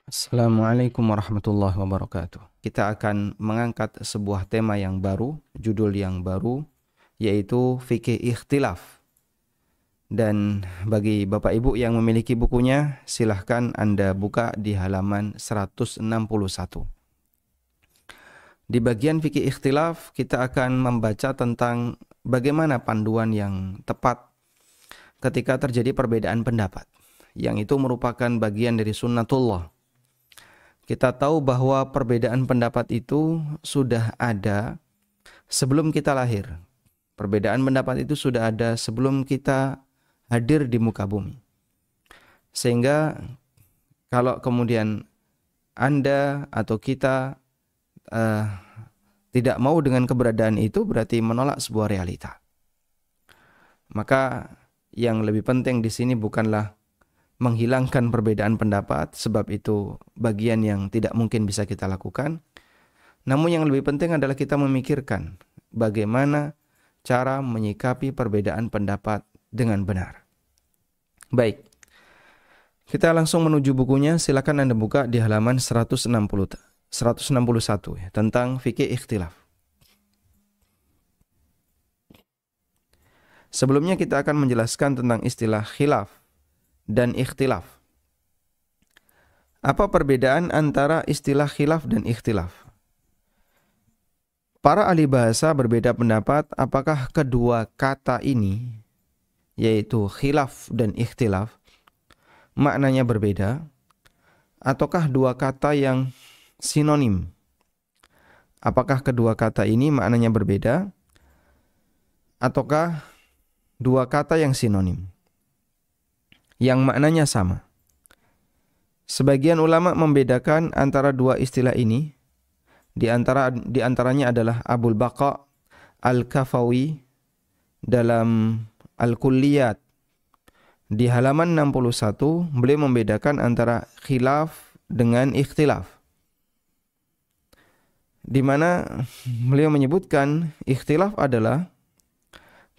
Assalamualaikum warahmatullahi wabarakatuh. Kita akan mengangkat sebuah tema yang baru, judul yang baru, yaitu fikih ikhtilaf. Dan bagi Bapak Ibu yang memiliki bukunya, silahkan Anda buka di halaman 161. Di bagian fikih ikhtilaf, kita akan membaca tentang bagaimana panduan yang tepat ketika terjadi perbedaan pendapat, yang itu merupakan bagian dari sunnatullah. Kita tahu bahwa perbedaan pendapat itu sudah ada sebelum kita lahir. Perbedaan pendapat itu sudah ada sebelum kita hadir di muka bumi. Sehingga kalau kemudian Anda atau kita tidak mau dengan keberadaan itu, berarti menolak sebuah realita. Maka yang lebih penting di sini bukanlah menghilangkan perbedaan pendapat, sebab itu bagian yang tidak mungkin bisa kita lakukan. Namun yang lebih penting adalah kita memikirkan bagaimana cara menyikapi perbedaan pendapat dengan benar. Baik, kita langsung menuju bukunya. Silakan Anda buka di halaman 161 ya, tentang fikih ikhtilaf. Sebelumnya kita akan menjelaskan tentang istilah khilaf dan ikhtilaf. Apa perbedaan antara istilah khilaf dan ikhtilaf? Para ahli bahasa berbeda pendapat apakah kedua kata ini, yaitu khilaf dan ikhtilaf, maknanya berbeda, ataukah dua kata yang sinonim? Apakah kedua kata ini maknanya berbeda, ataukah dua kata yang sinonim, yang maknanya sama? Sebagian ulama membedakan antara dua istilah ini. Di antaranya adalah Abul Baqa Al-Kafawi dalam Al-Kulliyat. Di halaman 61, beliau membedakan antara khilaf dengan ikhtilaf. Di mana beliau menyebutkan ikhtilaf adalah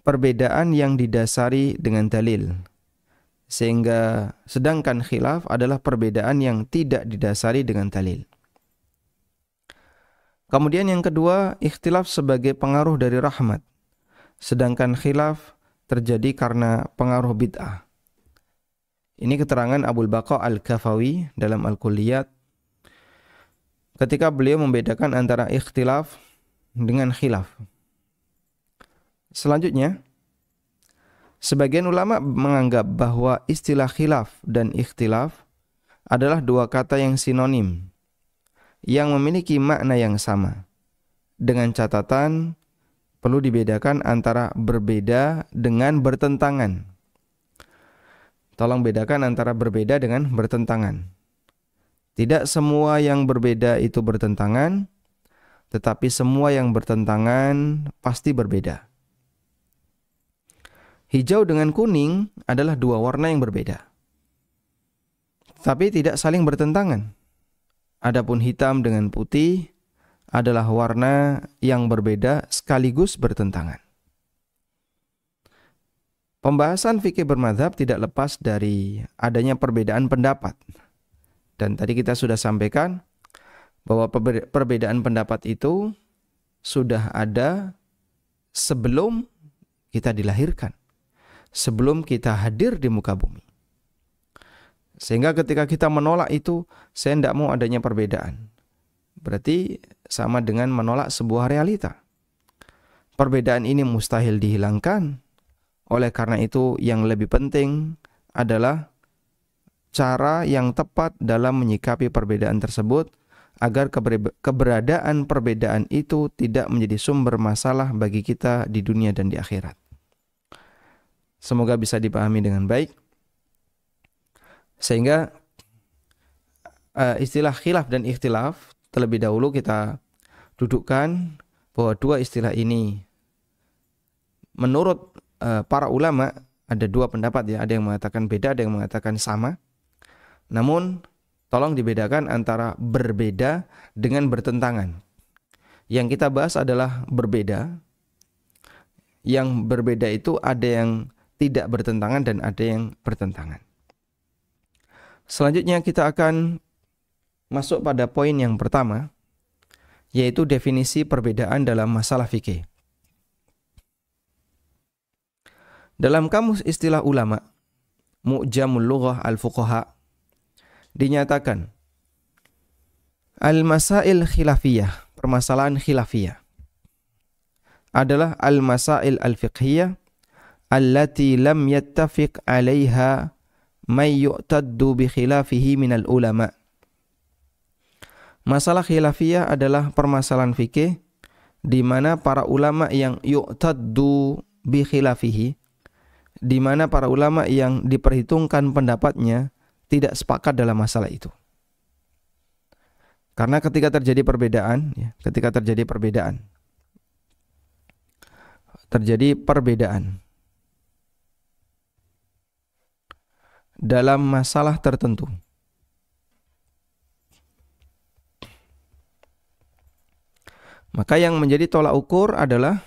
perbedaan yang didasari dengan dalil. Sedangkan khilaf adalah perbedaan yang tidak didasari dengan dalil. Kemudian yang kedua, ikhtilaf sebagai pengaruh dari rahmat. Sedangkan khilaf terjadi karena pengaruh bid'ah. Ini keterangan Abul Baqa Al-Kafawi dalam Al-Kulliyat ketika beliau membedakan antara ikhtilaf dengan khilaf. Selanjutnya, sebagian ulama menganggap bahwa istilah khilaf dan ikhtilaf adalah dua kata yang sinonim, yang memiliki makna yang sama. Dengan catatan, perlu dibedakan antara berbeda dengan bertentangan. Tolong bedakan antara berbeda dengan bertentangan. Tidak semua yang berbeda itu bertentangan, tetapi semua yang bertentangan pasti berbeda. Hijau dengan kuning adalah dua warna yang berbeda, tapi tidak saling bertentangan. Adapun hitam dengan putih adalah warna yang berbeda sekaligus bertentangan. Pembahasan fikih bermadzhab tidak lepas dari adanya perbedaan pendapat. Dan tadi kita sudah sampaikan bahwa perbedaan pendapat itu sudah ada sebelum kita dilahirkan, sebelum kita hadir di muka bumi. Sehingga ketika kita menolak itu, saya tidak mau adanya perbedaan. Berarti sama dengan menolak sebuah realita. Perbedaan ini mustahil dihilangkan. Oleh karena itu yang lebih penting adalah cara yang tepat dalam menyikapi perbedaan tersebut agar keberadaan perbedaan itu tidak menjadi sumber masalah bagi kita di dunia dan di akhirat. Semoga bisa dipahami dengan baik. Sehingga istilah khilaf dan ikhtilaf terlebih dahulu kita dudukkan bahwa dua istilah ini menurut para ulama ada dua pendapat ya, ada yang mengatakan beda, ada yang mengatakan sama. Namun tolong dibedakan antara berbeda dengan bertentangan. Yang kita bahas adalah berbeda. Yang berbeda itu ada yang tidak bertentangan dan ada yang bertentangan. Selanjutnya kita akan masuk pada poin yang pertama, yaitu definisi perbedaan dalam masalah fikih. Dalam kamus istilah ulama, Mu'jamul Lughah Al-Fuqaha, dinyatakan al-masail khilafiyah, permasalahan khilafiyah, adalah al-masail al-fiqhiyah allati lam yattafiq 'alaiha may yu'taddu bi khilafihi minal ulama. Masalah khilafiyah adalah permasalahan fikih di mana para ulama yang yu'taddu bi khilafihi, di mana para ulama yang diperhitungkan pendapatnya tidak sepakat dalam masalah itu. Karena ketika terjadi perbedaan dalam masalah tertentu, maka yang menjadi tolak ukur adalah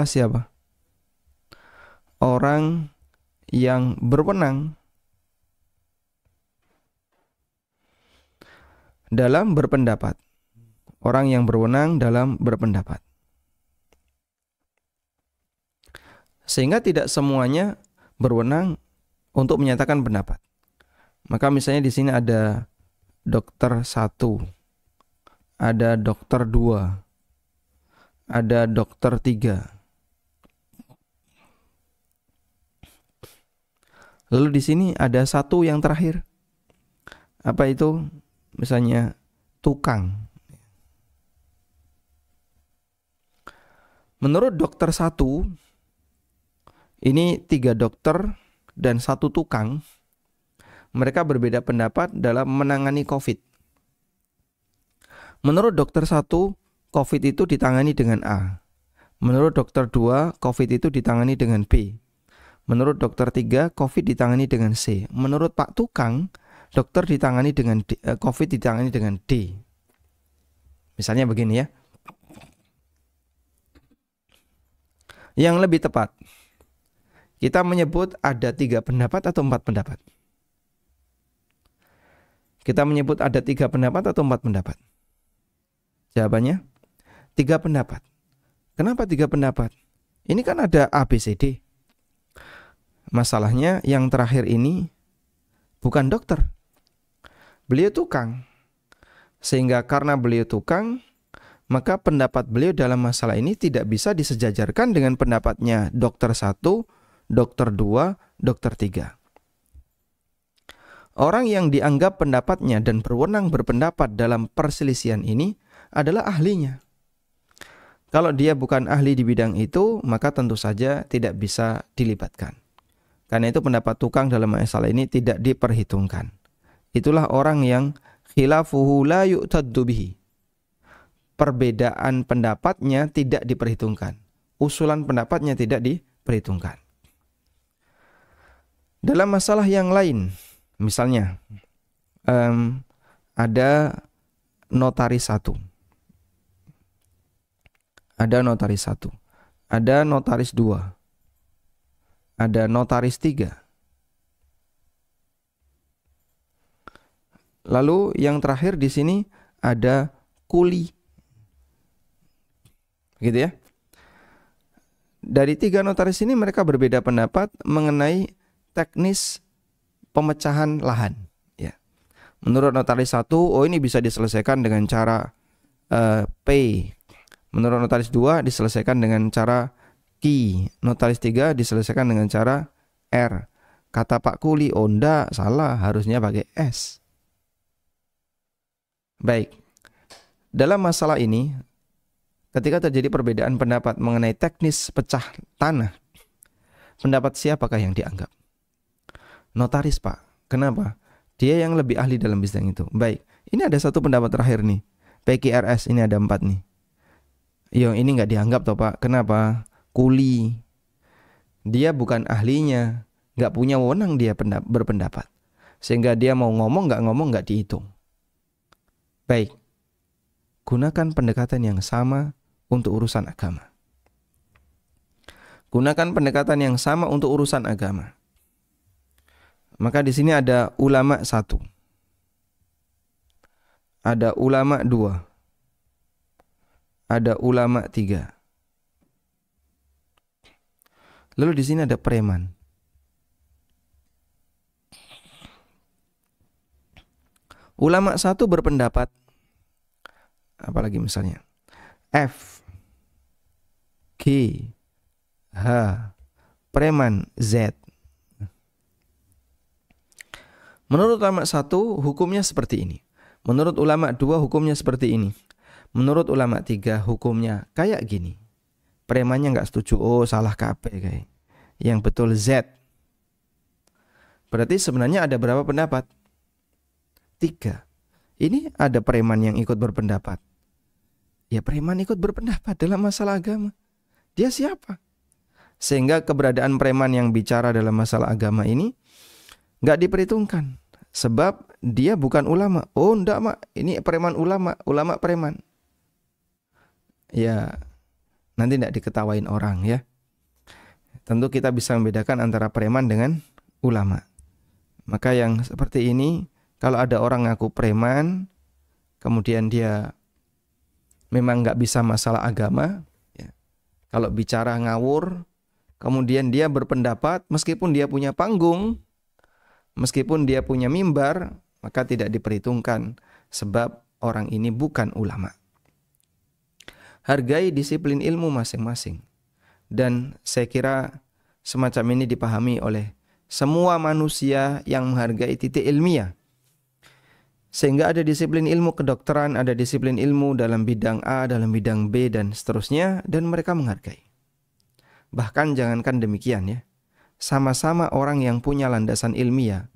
siapa? Orang yang berwenang dalam berpendapat. Orang yang berwenang dalam berpendapat. Sehingga tidak semuanya berwenang untuk menyatakan pendapat. Maka misalnya di sini ada dokter 1, ada dokter 2, ada dokter 3. Lalu di sini ada satu yang terakhir. Apa itu? Misalnya tukang. Menurut dokter 1, ini 3 dokter dan 1 tukang, mereka berbeda pendapat dalam menangani COVID. Menurut dokter 1, COVID itu ditangani dengan A. Menurut dokter 2, COVID itu ditangani dengan B. Menurut dokter 3, COVID ditangani dengan C. Menurut Pak Tukang, dokter ditangani dengan D, COVID ditangani dengan D. Misalnya begini ya. Yang lebih tepat, kita menyebut ada 3 pendapat atau 4 pendapat? Kita menyebut ada 3 pendapat atau 4 pendapat? Jawabannya 3 pendapat. Kenapa 3 pendapat? Ini kan ada A, B, C, D. Masalahnya yang terakhir ini bukan dokter. Beliau tukang. Sehingga karena beliau tukang, maka pendapat beliau dalam masalah ini tidak bisa disejajarkan dengan pendapatnya dokter 1, dokter 2, dokter 3. Orang yang dianggap pendapatnya dan berwenang berpendapat dalam perselisihan ini adalah ahlinya. Kalau dia bukan ahli di bidang itu, maka tentu saja tidak bisa dilibatkan. Karena itu pendapat tukang dalam masalah ini tidak diperhitungkan. Itulah orang yang khilafuhu la yu'taddu bihi. Perbedaan pendapatnya tidak diperhitungkan. Usulan pendapatnya tidak diperhitungkan. Dalam masalah yang lain, misalnya ada notaris 1. Ada notaris 1. Ada notaris 2. Ada notaris 3. Lalu yang terakhir di sini ada kuli. Gitu ya. Dari 3 notaris ini mereka berbeda pendapat mengenai teknis pemecahan lahan. Ya. Menurut notaris 1, ini bisa diselesaikan dengan cara P. Menurut notaris 2 diselesaikan dengan cara Q. Notaris 3 diselesaikan dengan cara R. Kata Pak Kuli, enggak, salah, harusnya pakai S. Baik. Dalam masalah ini, ketika terjadi perbedaan pendapat mengenai teknis pecah tanah, pendapat siapakah yang dianggap? Notaris, Pak. Kenapa? Dia yang lebih ahli dalam bidang itu. Baik. Ini ada satu pendapat terakhir nih. PQRS ini ada 4 nih. Ini nggak dianggap toh, Pak. Kenapa? Kuli. Dia bukan ahlinya. Nggak punya wewenang dia berpendapat. Sehingga dia mau ngomong nggak dihitung. Baik. Gunakan pendekatan yang sama untuk urusan agama. Gunakan pendekatan yang sama untuk urusan agama. Maka di sini ada ulama 1, ada ulama 2, ada ulama 3. Lalu di sini ada preman. Ulama 1 berpendapat, apalagi misalnya F, G, H, preman Z. Menurut ulama 1 hukumnya seperti ini. Menurut ulama 2 hukumnya seperti ini. Menurut ulama 3 hukumnya kayak gini. Premannya nggak setuju, oh salah kabeh kayak. Yang betul Z. Berarti sebenarnya ada berapa pendapat? 3. Ini ada preman yang ikut berpendapat. Ya preman ikut berpendapat dalam masalah agama. Dia siapa? Sehingga keberadaan preman yang bicara dalam masalah agama ini nggak diperhitungkan. Sebab dia bukan ulama. Oh enggak mak, ini preman ulama, ulama preman. Ya nanti enggak diketawain orang ya. Tentu kita bisa membedakan antara preman dengan ulama. Maka yang seperti ini, kalau ada orang ngaku preman, kemudian dia memang enggak bisa masalah agama, ya. Kalau bicara ngawur, kemudian dia berpendapat meskipun dia punya panggung, meskipun dia punya mimbar, maka tidak diperhitungkan sebab orang ini bukan ulama. Hargai disiplin ilmu masing-masing. Dan saya kira semacam ini dipahami oleh semua manusia yang menghargai titik ilmiah. Sehingga ada disiplin ilmu kedokteran, ada disiplin ilmu dalam bidang A, dalam bidang B, dan seterusnya, dan mereka menghargai. Bahkan jangankan demikian ya, sama-sama orang yang punya landasan ilmiah,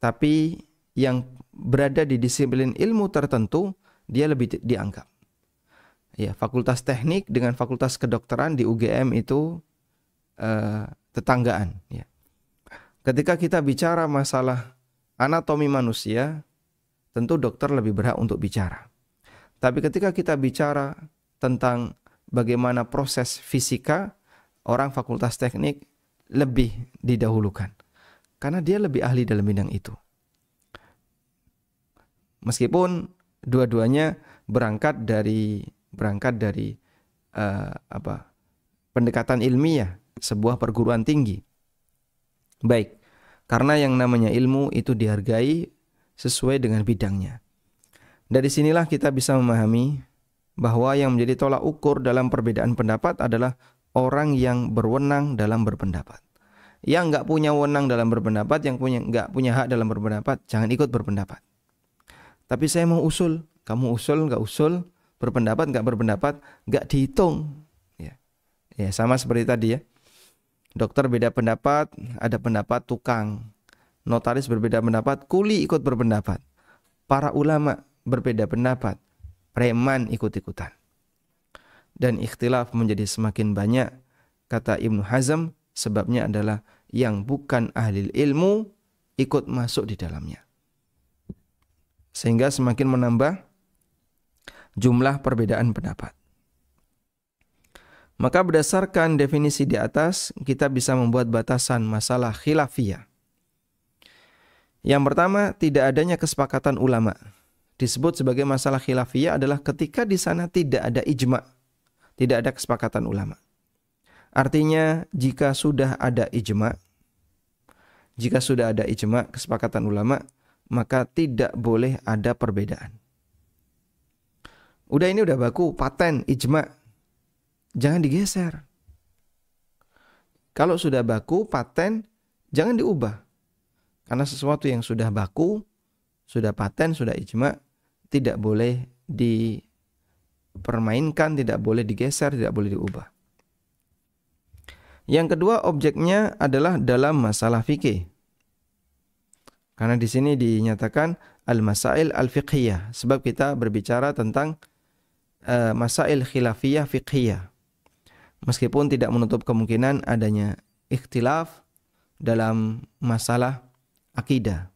tapi yang berada di disiplin ilmu tertentu, dia lebih dianggap. Ya, fakultas teknik dengan fakultas kedokteran di UGM itu tetanggaan. Ya. Ketika kita bicara masalah anatomi manusia, tentu dokter lebih berhak untuk bicara. Tapi ketika kita bicara tentang bagaimana proses fisika, orang fakultas teknik lebih didahulukan. Karena dia lebih ahli dalam bidang itu. Meskipun dua-duanya berangkat dari pendekatan ilmiah, sebuah perguruan tinggi. Baik, karena yang namanya ilmu itu dihargai sesuai dengan bidangnya. Dari sinilah kita bisa memahami bahwa yang menjadi tolak ukur dalam perbedaan pendapat adalah orang yang berwenang dalam berpendapat. Yang nggak punya wenang dalam berpendapat, yang nggak punya hak dalam berpendapat, jangan ikut berpendapat. Tapi saya mau usul, kamu usul nggak usul, berpendapat nggak berpendapat, nggak dihitung. Ya, sama seperti tadi ya. Dokter beda pendapat, ada pendapat tukang. Notaris berbeda pendapat, kuli ikut berpendapat. Para ulama berbeda pendapat, preman ikut-ikutan. Dan ikhtilaf menjadi semakin banyak, kata Ibnu Hazm, sebabnya adalah yang bukan ahli ilmu ikut masuk di dalamnya. Sehingga semakin menambah jumlah perbedaan pendapat. Maka berdasarkan definisi di atas, kita bisa membuat batasan masalah khilafiyah. Yang pertama, tidak adanya kesepakatan ulama. Disebut sebagai masalah khilafiyah adalah ketika di sana tidak ada ijma, tidak ada kesepakatan ulama. Artinya, jika sudah ada ijma, kesepakatan ulama, maka tidak boleh ada perbedaan. Ini udah baku, paten, ijma, jangan digeser. Kalau sudah baku, paten, jangan diubah. Karena sesuatu yang sudah baku, sudah paten, sudah ijma, tidak boleh dipermainkan, tidak boleh digeser, tidak boleh diubah. Yang kedua, objeknya adalah dalam masalah fikih. Karena di sini dinyatakan al-masail al-fiqhiyah, sebab kita berbicara tentang masail khilafiyah fiqhiyah. Meskipun tidak menutup kemungkinan adanya ikhtilaf dalam masalah akidah.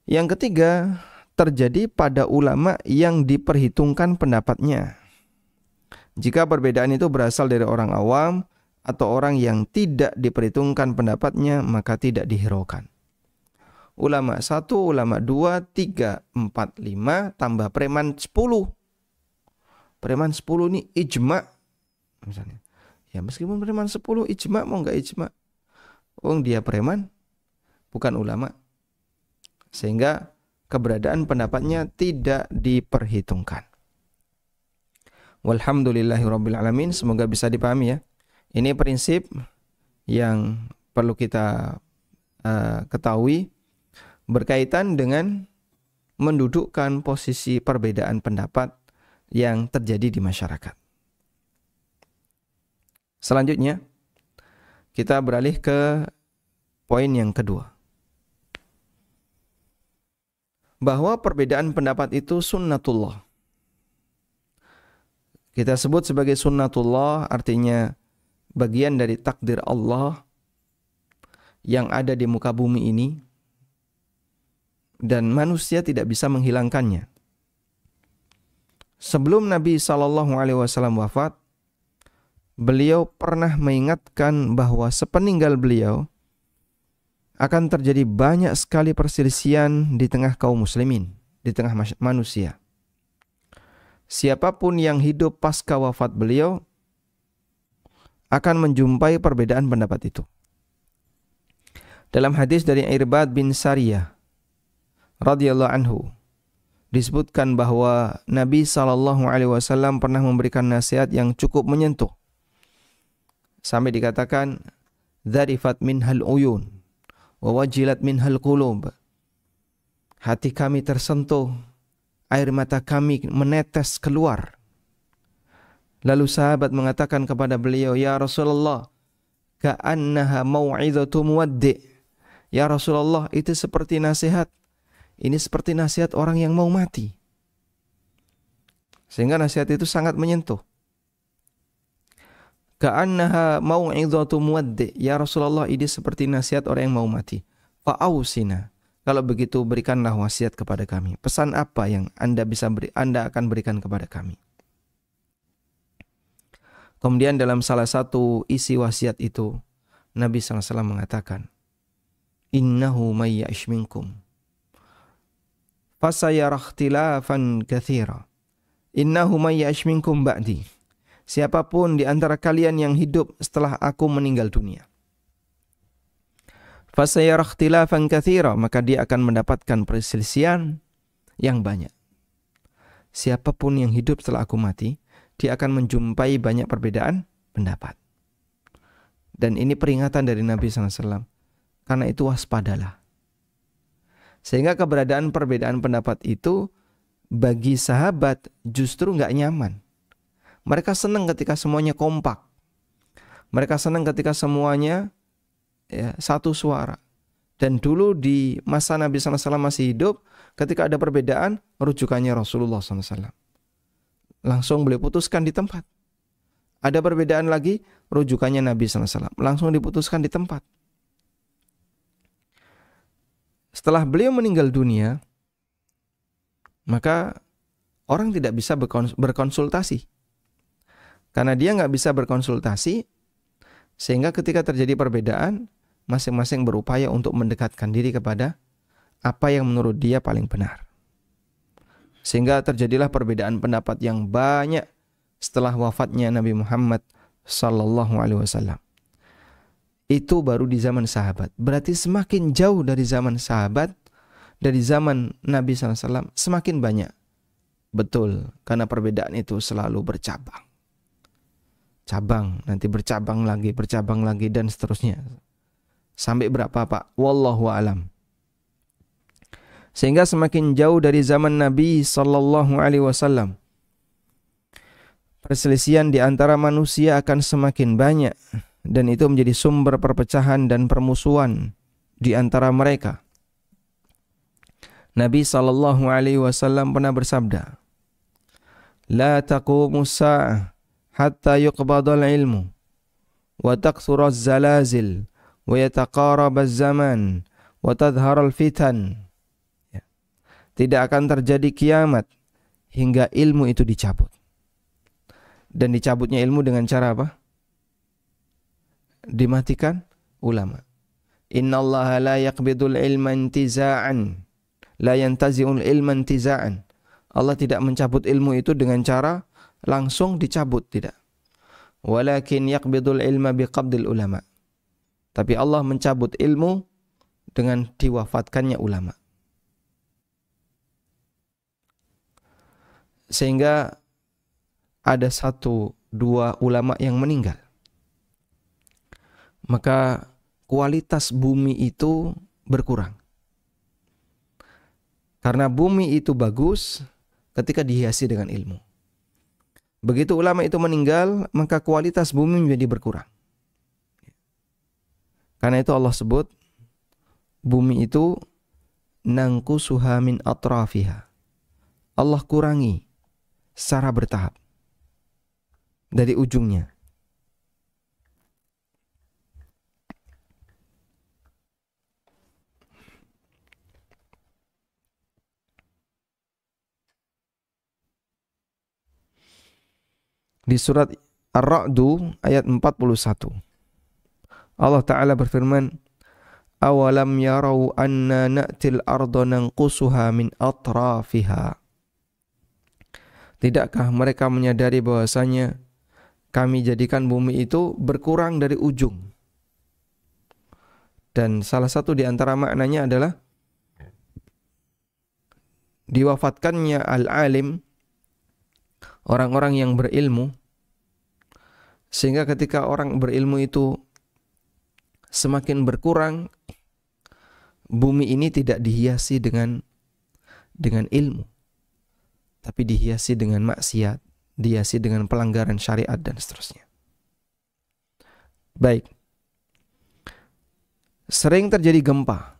Yang ketiga, terjadi pada ulama yang diperhitungkan pendapatnya. Jika perbedaan itu berasal dari orang awam atau orang yang tidak diperhitungkan pendapatnya, maka tidak dihiraukan. Ulama 1, ulama 2, 3, 4, 5, tambah preman 10. Preman 10 ini ijma misalnya. Ya meskipun preman 10 ijma, mau enggak ijma? Dia preman, bukan ulama. Sehingga keberadaan pendapatnya tidak diperhitungkan. Walhamdulillahirabbil alamin. Semoga bisa dipahami ya. Ini prinsip yang perlu kita ketahui berkaitan dengan mendudukkan posisi perbedaan pendapat yang terjadi di masyarakat. Selanjutnya, kita beralih ke poin yang kedua. Bahwa perbedaan pendapat itu sunnatullah. Kita sebut sebagai sunnatullah artinya bagian dari takdir Allah yang ada di muka bumi ini dan manusia tidak bisa menghilangkannya. Sebelum Nabi SAW wafat, beliau pernah mengingatkan bahwa sepeninggal beliau akan terjadi banyak sekali perselisihan di tengah kaum muslimin, di tengah manusia. Siapapun yang hidup pasca wafat beliau akan menjumpai perbedaan pendapat itu. Dalam hadis dari Irbad bin Sariyah radhiyallahu anhu disebutkan bahwa Nabi SAW pernah memberikan nasihat yang cukup menyentuh. Sampai dikatakan dzarifat minhal uyun wa wajilat minhal qulub. Hati kami tersentuh, air mata kami menetes keluar. Lalu sahabat mengatakan kepada beliau, "Ya Rasulullah, ka'annaha mau'izatu muwaddi'." Ya Rasulullah, itu seperti nasihat. Ini seperti nasihat orang yang mau mati. Sehingga nasihat itu sangat menyentuh. Ka'annaha mau'izatu muwaddi'. Ya Rasulullah, ini seperti nasihat orang yang mau mati. Fa'ausina. Kalau begitu berikanlah wasiat kepada kami. Pesan apa yang Anda akan berikan kepada kami? Kemudian dalam salah satu isi wasiat itu, Nabi SAW mengatakan, "Innahu may ya'ish minkum fasayara ikhtilafan katsira. Innahu may ya'ish minkum ba'di." Siapapun di antara kalian yang hidup setelah aku meninggal dunia, fasayara ikhtilafan katsira, maka dia akan mendapatkan perselisihan yang banyak. Siapapun yang hidup setelah aku mati, dia akan menjumpai banyak perbedaan pendapat. Dan ini peringatan dari Nabi SAW. Karena itu waspadalah. Sehingga keberadaan perbedaan pendapat itu bagi sahabat justru nggak nyaman. Mereka senang ketika semuanya kompak. Mereka senang ketika semuanya satu suara. Dan dulu di masa Nabi SAW masih hidup, ketika ada perbedaan, rujukannya Rasulullah SAW. Langsung beliau putuskan di tempat. Ada perbedaan lagi, rujukannya Nabi SAW. Langsung diputuskan di tempat. Setelah beliau meninggal dunia, maka orang tidak bisa berkonsultasi. Karena dia nggak bisa berkonsultasi, sehingga ketika terjadi perbedaan, masing-masing berupaya untuk mendekatkan diri kepada apa yang menurut dia paling benar. Sehingga terjadilah perbedaan pendapat yang banyak setelah wafatnya Nabi Muhammad sallallahu alaihi wasallam. Itu baru di zaman sahabat. Berarti semakin jauh dari zaman sahabat, dari zaman Nabi SAW, semakin banyak. Betul, karena perbedaan itu selalu bercabang. Cabang, nanti bercabang lagi, dan seterusnya. Sampai berapa Pak? Wallahu a'lam. Sehingga semakin jauh dari zaman Nabi sallallahu alaihi wasallam, perselisihan di antara manusia akan semakin banyak, dan itu menjadi sumber perpecahan dan permusuhan di antara mereka. Nabi sallallahu alaihi wasallam pernah bersabda, "La taqumus sa'ah hatta yuqbadal ilmu wa takthura az-zalazil wa yataqarab az-zaman wa tadhhar al-fitan." Tidak akan terjadi kiamat hingga ilmu itu dicabut Dan dicabutnya ilmu dengan cara apa? Dimatikan ulama. Innallaha la yaqbidul ilma intiza'an, la yantazi'ul ilma intiza'an. Allah tidak mencabut ilmu itu dengan cara langsung dicabut, tidak. Walakin yaqbidul ilma biqabdil ulama. Tapi Allah mencabut ilmu dengan diwafatkannya ulama. Sehingga ada 1-2 ulama yang meninggal, maka kualitas bumi itu berkurang. Karena bumi itu bagus ketika dihiasi dengan ilmu. Begitu ulama itu meninggal, maka kualitas bumi menjadi berkurang. Karena itu Allah sebut bumi itu nangkusuha min atrafiha. Allah kurangi secara bertahap dari ujungnya. Di surat Ar-Ra'du ayat 41, Allah Ta'ala berfirman, awalam yarau anna na'til arda nanqusuha min atrafiha. Tidakkah mereka menyadari bahwasanya kami jadikan bumi itu berkurang dari ujung? Dan salah satu di antara maknanya adalah diwafatkannya al-alim, orang-orang yang berilmu, sehingga ketika orang berilmu itu semakin berkurang, bumi ini tidak dihiasi dengan ilmu, tapi dihiasi dengan maksiat, dihiasi dengan pelanggaran syariat dan seterusnya. Baik. Sering terjadi gempa.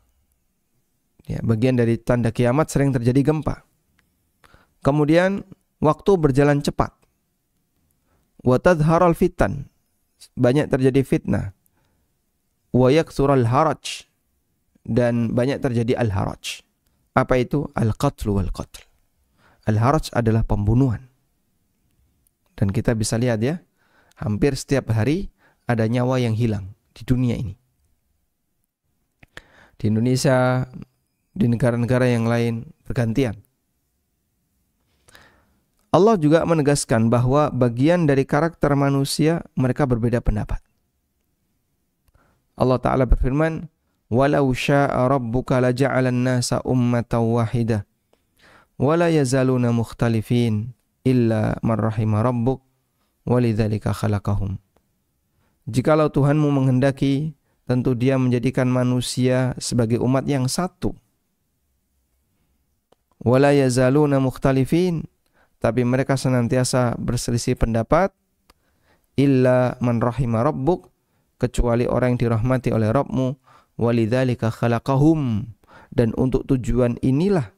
Ya, bagian dari tanda kiamat sering terjadi gempa. Kemudian waktu berjalan cepat. Wa tadharal fitan. Banyak terjadi fitnah. Wa yaksural haraj. Dan banyak terjadi al-haraj. Apa itu? Al-qatlu wal-qatl. Al-haraj adalah pembunuhan. Dan kita bisa lihat ya, hampir setiap hari ada nyawa yang hilang di dunia ini. Di Indonesia, di negara-negara yang lain bergantian. Allah juga menegaskan bahwa bagian dari karakter manusia mereka berbeda pendapat. Allah Ta'ala berfirman, walau sya'a rabbuka laja'alan nasa ummatan wahidah wala yazaluna mukhtalifin illa man rahima rabbuk walidzalika khalaqahum. Jikalau Tuhanmu menghendaki, tentu Dia menjadikan manusia sebagai umat yang satu. Wala yazaluna mukhtalifin, tapi mereka senantiasa berselisih pendapat. Illa man rahima rabbuk, kecuali orang yang dirahmati oleh Rabbmu. Walidzalika khalaqahum, dan untuk tujuan inilah,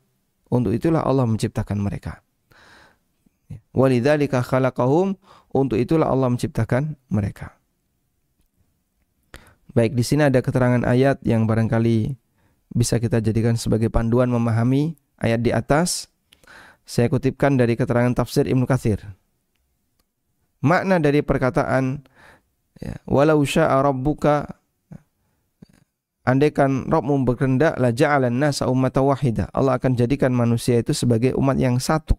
untuk itulah Allah menciptakan mereka. Walidzalika khalaqahum, untuk itulah Allah menciptakan mereka. Baik, di sini ada keterangan ayat yang barangkali bisa kita jadikan sebagai panduan memahami ayat di atas. Saya kutipkan dari keterangan tafsir Ibnu Katsir. Makna dari perkataan walau sya'a rabbuka, andaikan Rabbmu berkehendak, la ja'alan nasa ummatan wahidah, Allah akan jadikan manusia itu sebagai umat yang satu.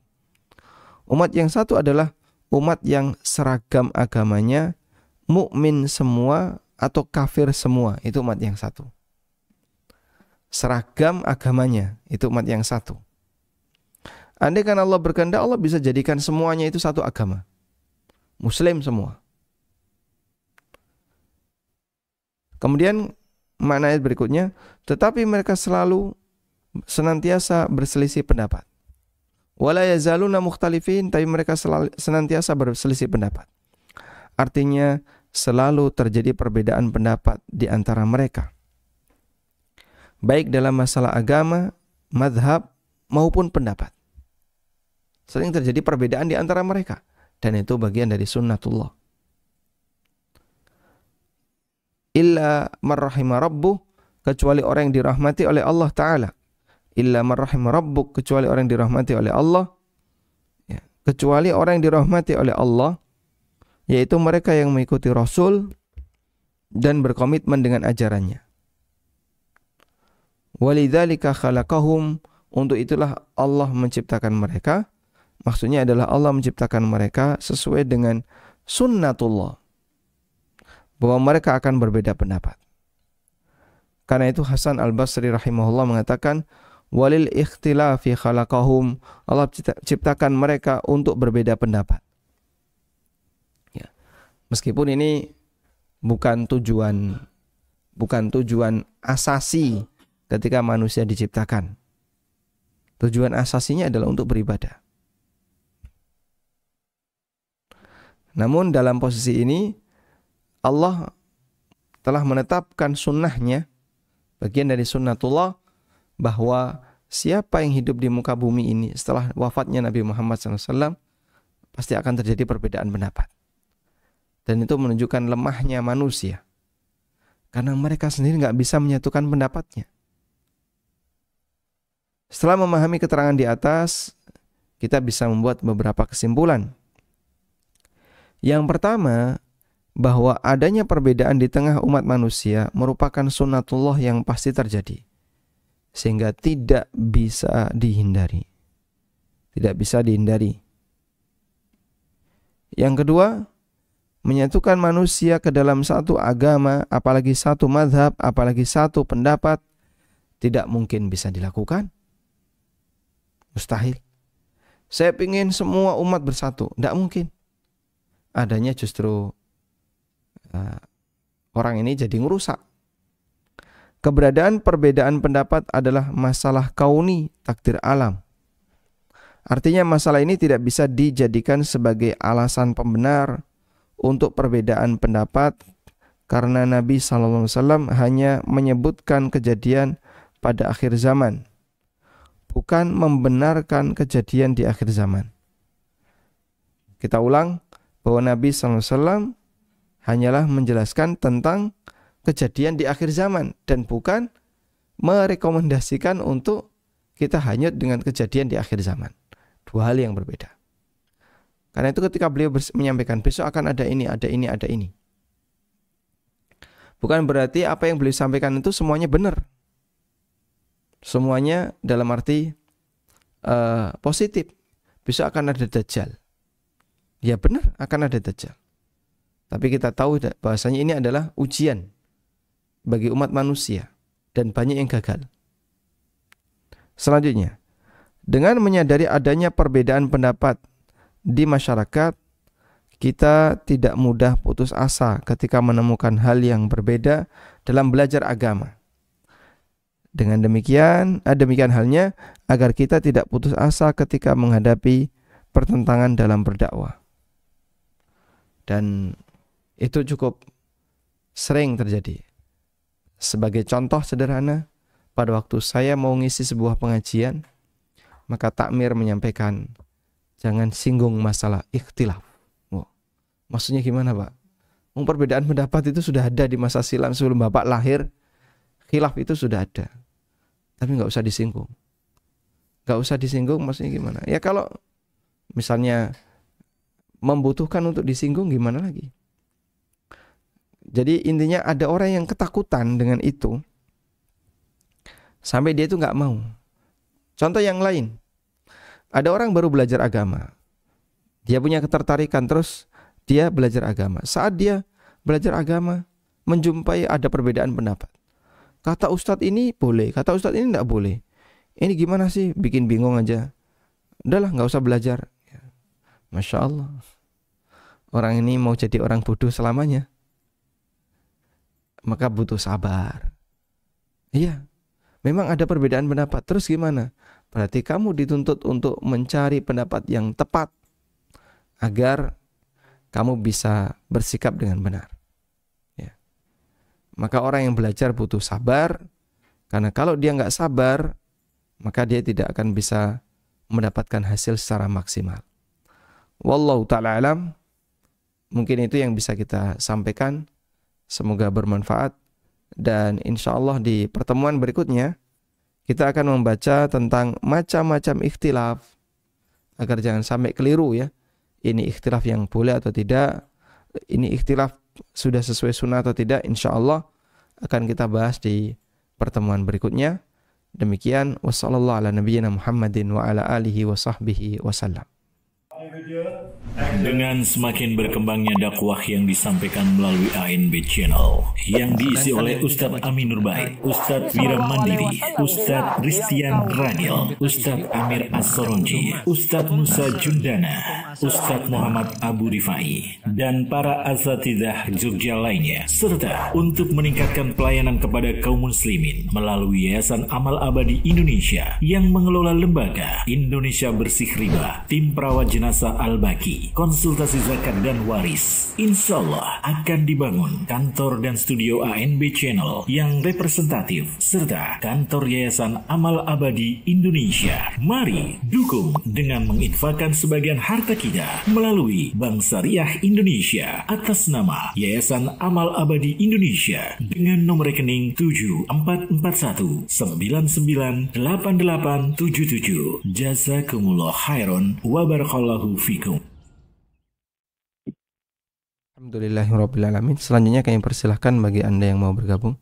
Umat yang satu adalah umat yang seragam agamanya, mukmin semua atau kafir semua, itu umat yang satu. Seragam agamanya, itu umat yang satu. Andaikan Allah berkehendak, Allah bisa jadikan semuanya itu satu agama, Muslim semua. Kemudian makna ayat berikutnya, tetapi mereka selalu senantiasa berselisih pendapat. Wala yazaluna mukhtalifin, tapi mereka senantiasa berselisih pendapat. Artinya selalu terjadi perbedaan pendapat di antara mereka, baik dalam masalah agama, mazhab maupun pendapat. Sering terjadi perbedaan di antara mereka, dan itu bagian dari sunnatullah. Illa man rahima rabbuh, kecuali orang yang dirahmati oleh Allah Ta'ala. Illa man rahima rabbuk, kecuali orang yang dirahmati oleh Allah. Ya, kecuali orang yang dirahmati oleh Allah, yaitu mereka yang mengikuti Rasul dan berkomitmen dengan ajarannya. Walidzalika khalaqahum, untuk itulah Allah menciptakan mereka. Maksudnya adalah Allah menciptakan mereka sesuai dengan sunnatullah, bahwa mereka akan berbeda pendapat. Karena itu Hasan Al-Basri rahimahullah mengatakan, walil ikhtilafi khalaqahum, Allah ciptakan mereka untuk berbeda pendapat. Ya. Meskipun ini bukan tujuan asasi ketika manusia diciptakan. Tujuan asasinya adalah untuk beribadah. Namun dalam posisi ini Allah telah menetapkan sunnahnya, bagian dari sunnatullah, bahwa siapa yang hidup di muka bumi ini setelah wafatnya Nabi Muhammad SAW pasti akan terjadi perbedaan pendapat. Dan itu menunjukkan lemahnya manusia, karena mereka sendiri nggak bisa menyatukan pendapatnya. Setelah memahami keterangan di atas, kita bisa membuat beberapa kesimpulan. Yang pertama, bahwa adanya perbedaan di tengah umat manusia merupakan sunnatullah yang pasti terjadi, sehingga tidak bisa dihindari. Tidak bisa dihindari. Yang kedua, menyatukan manusia ke dalam satu agama, apalagi satu mazhab, apalagi satu pendapat, tidak mungkin bisa dilakukan. Mustahil. Saya ingin semua umat bersatu, tidak mungkin. Adanya justru orang ini jadi ngerusak. Keberadaan perbedaan pendapat adalah masalah kauni, takdir alam. Artinya masalah ini tidak bisa dijadikan sebagai alasan pembenar untuk perbedaan pendapat, karena Nabi SAW hanya menyebutkan kejadian pada akhir zaman, bukan membenarkan kejadian di akhir zaman. Kita ulang, bahwa Nabi SAW hanyalah menjelaskan tentang kejadian di akhir zaman, dan bukan merekomendasikan untuk kita hanyut dengan kejadian di akhir zaman. Dua hal yang berbeda. Karena itu ketika beliau menyampaikan besok akan ada ini, ada ini, ada ini, bukan berarti apa yang beliau sampaikan itu semuanya benar. Semuanya dalam arti positif. Besok akan ada Dajjal. Ya benar, akan ada Dajjal. Tapi kita tahu bahwasanya ini adalah ujian bagi umat manusia, dan banyak yang gagal. Selanjutnya, dengan menyadari adanya perbedaan pendapat di masyarakat, kita tidak mudah putus asa ketika menemukan hal yang berbeda dalam belajar agama. Dengan demikian halnya agar kita tidak putus asa ketika menghadapi pertentangan dalam berdakwah. Dan itu cukup sering terjadi. Sebagai contoh sederhana, pada waktu saya mau ngisi sebuah pengajian, maka takmir menyampaikan, jangan singgung masalah ikhtilaf. Maksudnya gimana, Pak? Perbedaan pendapat itu sudah ada di masa silam sebelum Bapak lahir. Khilaf itu sudah ada, tapi nggak usah disinggung. Nggak usah disinggung maksudnya gimana? Ya kalau misalnya membutuhkan untuk disinggung, gimana lagi? Jadi intinya ada orang yang ketakutan dengan itu, sampai dia itu nggak mau. Contoh yang lain, ada orang baru belajar agama, dia punya ketertarikan, terus dia belajar agama. Saat dia belajar agama, menjumpai ada perbedaan pendapat. Kata ustadz ini boleh, kata ustadz ini tidak boleh. Ini gimana sih? Bikin bingung aja. Udahlah, nggak usah belajar. Masya Allah, orang ini mau jadi orang bodoh selamanya. Maka butuh sabar. Iya, memang ada perbedaan pendapat. Terus gimana? Berarti kamu dituntut untuk mencari pendapat yang tepat agar kamu bisa bersikap dengan benar. Ya. Maka orang yang belajar butuh sabar, karena kalau dia nggak sabar, maka dia tidak akan bisa mendapatkan hasil secara maksimal. Wallahu ta'ala alam. Mungkin itu yang bisa kita sampaikan. Semoga bermanfaat. Dan insya Allah di pertemuan berikutnya kita akan membaca tentang macam-macam ikhtilaf, agar jangan sampai keliru ya. Ini ikhtilaf yang boleh atau tidak, ini ikhtilaf sudah sesuai sunnah atau tidak, insya Allah akan kita bahas di pertemuan berikutnya. Demikian, wassallallahu ala nabiyyina Muhammadin wa ala alihi wa sahbihi wasallam. Dengan semakin berkembangnya dakwah yang disampaikan melalui ANB Channel yang diisi oleh Ustadz Amin Nurbaid, Ustadz Wira Mandiri, Ustadz Ristian Ranil, Ustadz Amir As-Soronji, Ustadz Musa Jundana, Ustadz Muhammad Abu Rifai, dan para asatidzah Jogja lainnya, serta untuk meningkatkan pelayanan kepada kaum muslimin melalui Yayasan Amal Abadi Indonesia yang mengelola lembaga Indonesia Bersih Riba, tim perawat jenazah Al-Baki, konsultasi zakat dan waris. Insya Allah akan dibangun kantor dan studio ANB Channel yang representatif serta kantor Yayasan Amal Abadi Indonesia. Mari dukung dengan menginfakkan sebagian harta kita melalui Bank Syariah Indonesia atas nama Yayasan Amal Abadi Indonesia dengan nomor rekening 7441998877. Jazakumullah khairan wa barakallahu fikum. Alhamdulillahirrabbilalamin. Selanjutnya kami persilahkan bagi Anda yang mau bergabung.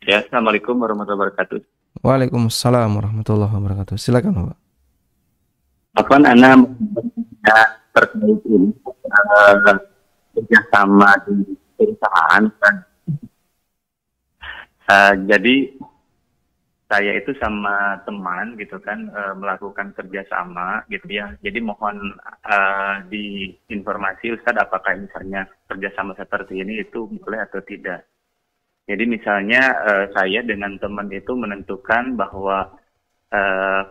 Ya, Assalamualaikum warahmatullahi wabarakatuh. Waalaikumsalam warahmatullahi wabarakatuh. Silakan Bapak. Apaan Anda terkait ini kerjasama di perusahaan kan? Jadi saya itu sama teman gitu kan melakukan kerjasama gitu ya. Jadi mohon diinformasi Ustadz apakah misalnya kerjasama seperti ini itu boleh atau tidak. Jadi misalnya saya dengan teman itu menentukan bahwa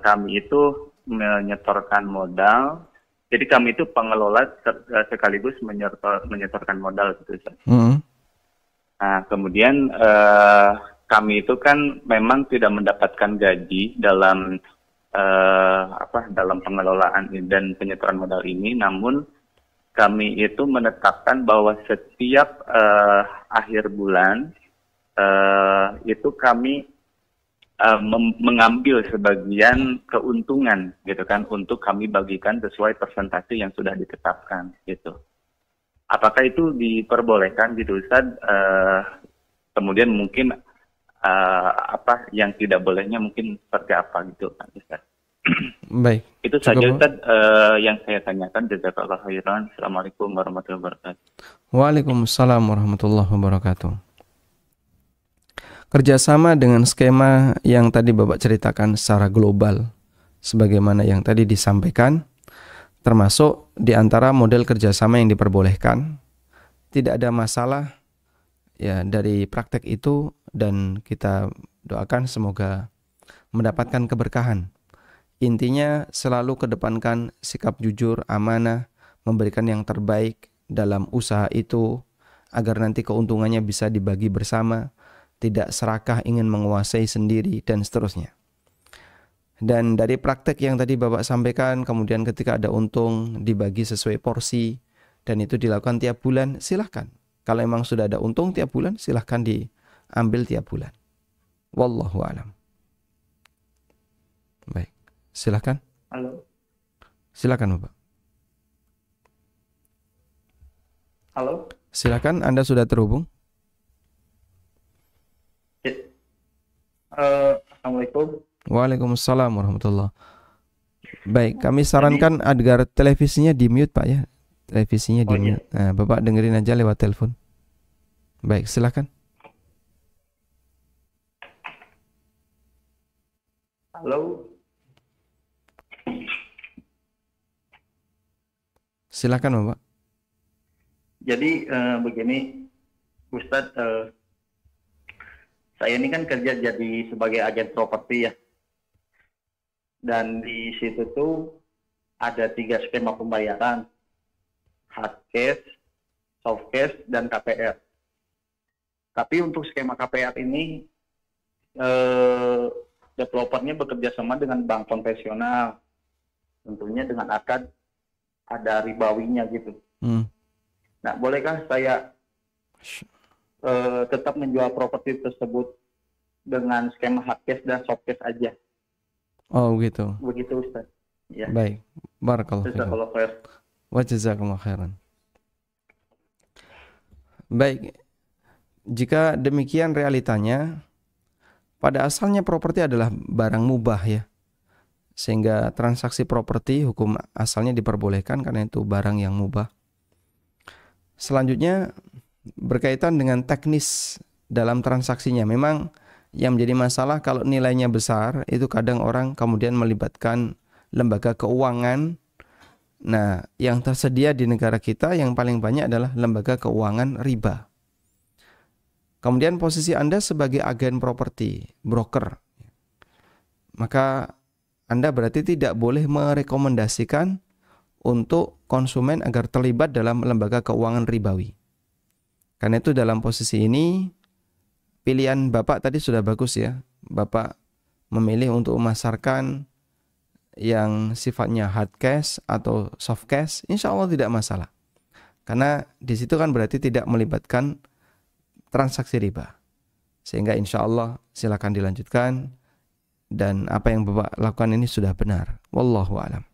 kami itu menyetorkan modal. Jadi kami itu pengelola sekaligus menyetorkan modal gitu Ustadz. Nah kemudian kami itu kan memang tidak mendapatkan gaji dalam dalam pengelolaan dan penyetoran modal ini, namun kami itu menetapkan bahwa setiap akhir bulan itu kami mengambil sebagian keuntungan gitu kan untuk kami bagikan sesuai persentase yang sudah ditetapkan gitu. Apakah itu diperbolehkan gitu Ustaz? Kemudian mungkin yang tidak bolehnya mungkin seperti apa gitu kan Ustaz. Baik. Itu saja Ustaz yang saya tanyakan. Jazakallahu khairan. Assalamualaikum warahmatullahi wabarakatuh. Waalaikumsalam warahmatullahi wabarakatuh. Kerjasama dengan skema yang tadi Bapak ceritakan secara global, sebagaimana yang tadi disampaikan, termasuk di antara model kerjasama yang diperbolehkan, tidak ada masalah ya dari praktek itu, dan kita doakan semoga mendapatkan keberkahan. Intinya selalu kedepankan sikap jujur, amanah, memberikan yang terbaik dalam usaha itu agar nanti keuntungannya bisa dibagi bersama, tidak serakah ingin menguasai sendiri dan seterusnya. Dan dari praktek yang tadi Bapak sampaikan, kemudian ketika ada untung dibagi sesuai porsi dan itu dilakukan tiap bulan, silahkan. Kalau memang sudah ada untung tiap bulan, silahkan diambil tiap bulan. Wallahu a'lam. Baik, silahkan. Halo. Silakan Bapak. Halo. Silakan, Anda sudah terhubung. Assalamualaikum. Waalaikumsalam warahmatullahi. Baik, kami sarankan agar televisinya di mute Pak ya. Televisinya di mute. Nah, Bapak dengerin aja lewat telepon. Baik, silakan. Halo. Silakan Bapak. Jadi begini, Ustadz, saya ini kan kerja jadi sebagai agen properti ya. Dan di situ tuh ada 3 skema pembayaran. Hard cash, soft cash, dan KPR. Tapi untuk skema KPR ini, developernya bekerja sama dengan bank konvensional. Tentunya dengan akad ada ribawinya gitu. Nah, bolehkah saya tetap menjual properti tersebut dengan skema hard cash dan soft cash aja? Oh gitu. Begitu Ustaz. Ya. Baik. Barakallahu fikum. Wa jazakumullah khairan. Baik, jika demikian realitanya, pada asalnya properti adalah barang mubah ya. Sehingga transaksi properti hukum asalnya diperbolehkan karena itu barang yang mubah. Selanjutnya berkaitan dengan teknis dalam transaksinya. Memang yang menjadi masalah kalau nilainya besar itu kadang orang kemudian melibatkan lembaga keuangan. Nah, yang tersedia di negara kita yang paling banyak adalah lembaga keuangan riba. Kemudian posisi Anda sebagai agen properti, broker, maka Anda berarti tidak boleh merekomendasikan untuk konsumen agar terlibat dalam lembaga keuangan ribawi. Karena itu dalam posisi ini, pilihan Bapak tadi sudah bagus ya. Bapak memilih untuk memasarkan yang sifatnya hard cash atau soft cash, insya Allah tidak masalah. Karena di situ kan berarti tidak melibatkan transaksi riba. Sehingga insya Allah silakan dilanjutkan. Dan apa yang Bapak lakukan ini sudah benar. Wallahu a'lam.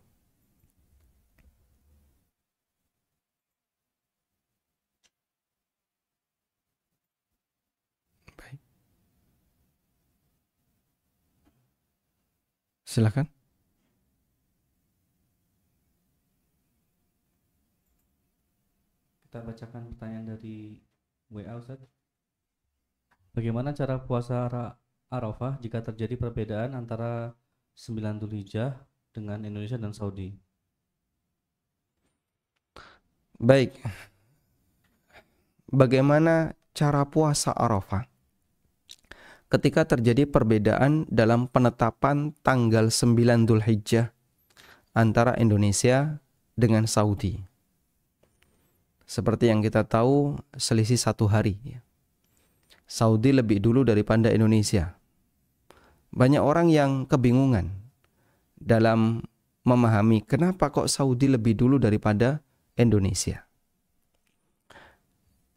Baik. Silakan. Kita bacakan pertanyaan dari WA, Ustaz. Bagaimana cara puasa Arafah jika terjadi perbedaan antara 9 Dzulhijjah dengan Indonesia dan Saudi? Baik. Bagaimana cara puasa Arafah ketika terjadi perbedaan dalam penetapan tanggal 9 Dzulhijjah antara Indonesia dengan Saudi? Seperti yang kita tahu, selisih 1 hari. Saudi lebih dulu daripada Indonesia. Banyak orang yang kebingungan dalam memahami kenapa kok Saudi lebih dulu daripada Indonesia.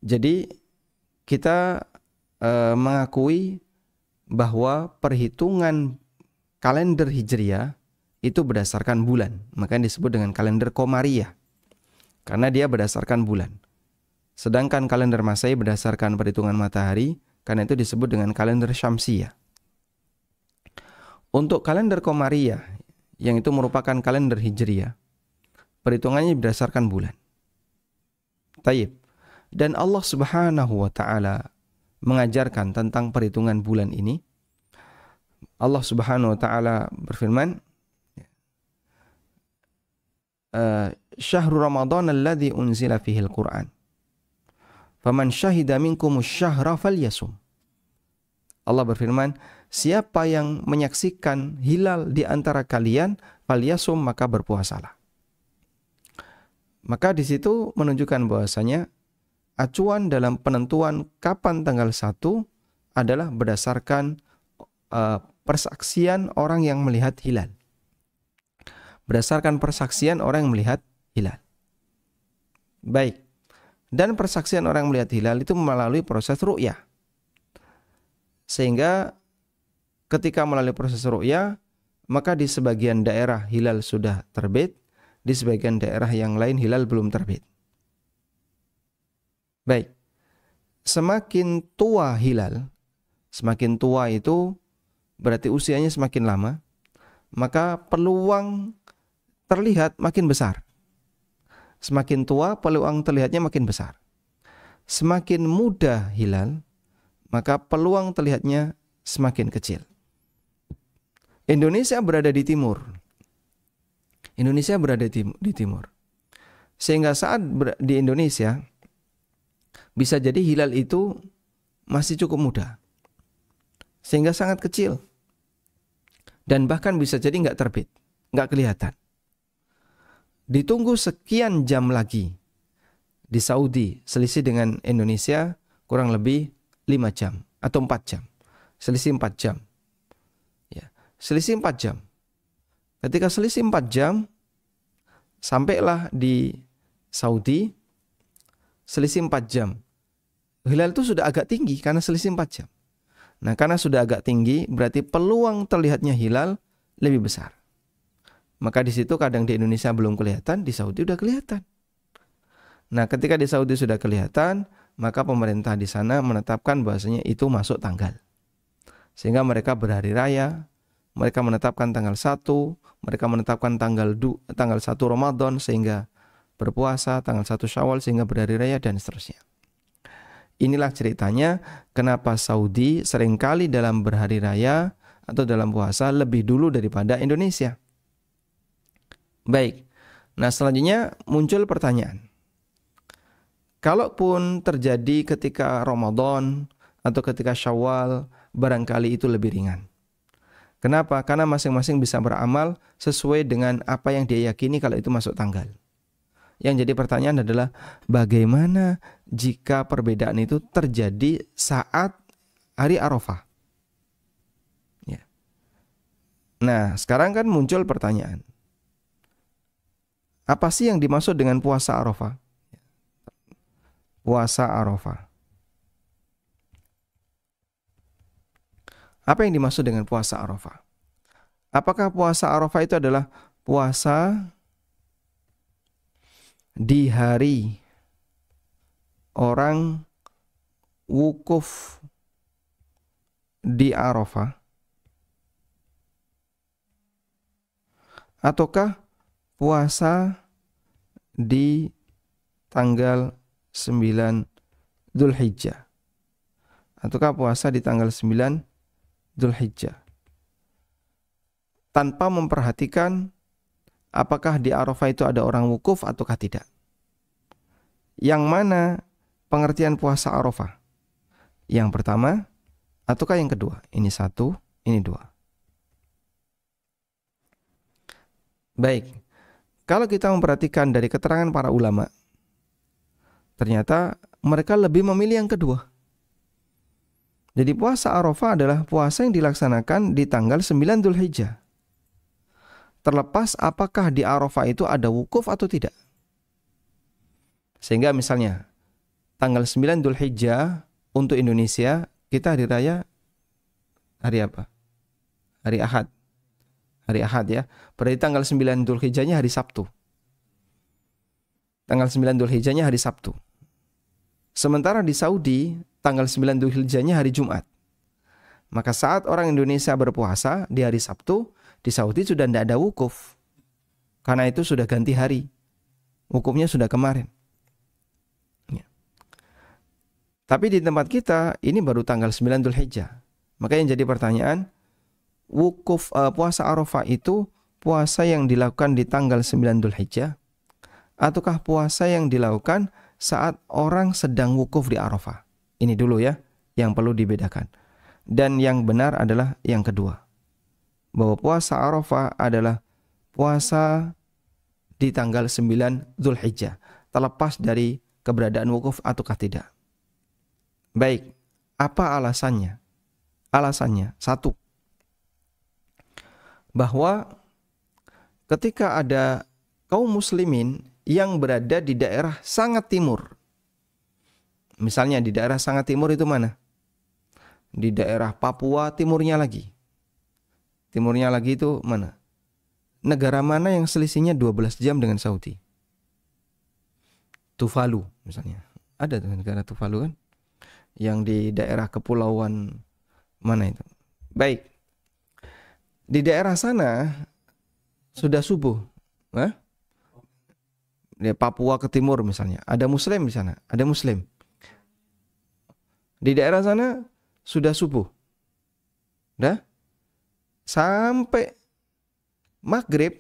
Jadi kita mengakui bahwa perhitungan kalender Hijriah itu berdasarkan bulan. Makanya disebut dengan kalender Qamariyah. Karena dia berdasarkan bulan. Sedangkan kalender Masehi berdasarkan perhitungan matahari. Karena itu disebut dengan kalender Syamsiyah. Untuk kalender Qamariyah, yang itu merupakan kalender Hijriah, perhitungannya berdasarkan bulan. Taib. Dan Allah Subhanahu wa Ta'ala mengajarkan tentang perhitungan bulan ini. Allah Subhanahu wa Ta'ala berfirman, Syahrul Ramadan alladhi unzila fihil Qur'an. Faman syahida minkumus syahra falyasum. Allah berfirman, siapa yang menyaksikan hilal di antara kalian, falyasum, maka berpuasalah. Maka di situ menunjukkan bahwasanya acuan dalam penentuan kapan tanggal 1 adalah berdasarkan persaksian orang yang melihat hilal. Berdasarkan persaksian orang yang melihat hilal. Baik. Dan persaksian orang yang melihat hilal itu melalui proses ru'yah. Sehingga ketika melalui proses ru'yah, maka di sebagian daerah hilal sudah terbit, di sebagian daerah yang lain hilal belum terbit. Baik. Semakin tua hilal, semakin tua itu berarti usianya semakin lama, maka peluang terlihat makin besar. Semakin tua, peluang terlihatnya makin besar. Semakin muda hilal, maka peluang terlihatnya semakin kecil. Indonesia berada di timur. Indonesia berada di timur. Sehingga saat di Indonesia, bisa jadi hilal itu masih cukup muda. Sehingga sangat kecil. Dan bahkan bisa jadi nggak terbit, nggak kelihatan. Ditunggu sekian jam lagi. Di Saudi, selisih dengan Indonesia kurang lebih 5 jam atau 4 jam. Selisih 4 jam. Ya, selisih 4 jam. Ketika selisih 4 jam, sampailah di Saudi, selisih 4 jam. Hilal itu sudah agak tinggi karena selisih 4 jam. Nah, karena sudah agak tinggi, berarti peluang terlihatnya hilal lebih besar. Maka di situ kadang di Indonesia belum kelihatan, di Saudi udah kelihatan. Nah, ketika di Saudi sudah kelihatan, maka pemerintah di sana menetapkan bahwasanya itu masuk tanggal. Sehingga mereka berhari raya, mereka menetapkan tanggal 1, mereka menetapkan tanggal 1 Ramadan sehingga berpuasa, tanggal 1 Syawal sehingga berhari raya dan seterusnya. Inilah ceritanya kenapa Saudi seringkali dalam berhari raya atau dalam puasa lebih dulu daripada Indonesia. Baik, nah selanjutnya muncul pertanyaan. Kalaupun terjadi ketika Ramadan atau ketika Syawal, barangkali itu lebih ringan. Kenapa? Karena masing-masing bisa beramal sesuai dengan apa yang dia yakini kalau itu masuk tanggal. Yang jadi pertanyaan adalah bagaimana jika perbedaan itu terjadi saat hari Arafah? Ya. Nah, sekarang kan muncul pertanyaan. Apa sih yang dimaksud dengan puasa Arafah? Puasa Arafah. Apa yang dimaksud dengan puasa Arafah? Apakah puasa Arafah itu adalah puasa di hari orang wukuf di Arafah, ataukah puasa di tanggal 9 Dzulhijjah, ataukah puasa di tanggal 9 Dzulhijjah, tanpa memperhatikan apakah di Arafah itu ada orang wukuf ataukah tidak. Yang mana pengertian puasa Arafah? Yang pertama ataukah yang kedua? Ini satu, ini dua. Baik, kalau kita memperhatikan dari keterangan para ulama, ternyata mereka lebih memilih yang kedua. Jadi puasa Arafah adalah puasa yang dilaksanakan di tanggal 9 Dzulhijjah. Terlepas apakah di Arafah itu ada wukuf atau tidak. Sehingga misalnya tanggal 9 Dzulhijjah untuk Indonesia, kita hari raya hari apa? Hari Ahad. Hari Ahad ya. Berarti tanggal 9 Dzulhijjahnya hari Sabtu. Tanggal 9 Dzulhijjahnya hari Sabtu. Sementara di Saudi, tanggal 9 Dzulhijjahnya hari Jumat. Maka saat orang Indonesia berpuasa di hari Sabtu, di Saudi sudah tidak ada wukuf. Karena itu sudah ganti hari. Wukufnya sudah kemarin. Ya. Tapi di tempat kita, ini baru tanggal 9 Dzulhijjah. Maka yang jadi pertanyaan, wukuf puasa Arafah itu puasa yang dilakukan di tanggal 9 Dzulhijjah, ataukah puasa yang dilakukan saat orang sedang wukuf di Arafah? Ini dulu ya, yang perlu dibedakan. Dan yang benar adalah yang kedua. Bahwa puasa Arafah adalah puasa di tanggal 9 Dzulhijjah, terlepas dari keberadaan wukuf ataukah tidak. Baik, apa alasannya? Alasannya, satu, bahwa ketika ada kaum muslimin yang berada di daerah sangat timur, misalnya di daerah sangat timur itu mana? Di daerah Papua timurnya lagi. Timurnya lagi itu mana? Negara mana yang selisihnya 12 jam dengan Saudi? Tuvalu misalnya. Ada tuh negara Tuvalu kan? Yang di daerah kepulauan mana itu? Baik. Di daerah sana sudah subuh. Hah? Di Papua ke timur misalnya. Ada muslim di sana. Ada muslim. Di daerah sana sudah subuh. Udah? Sampai maghrib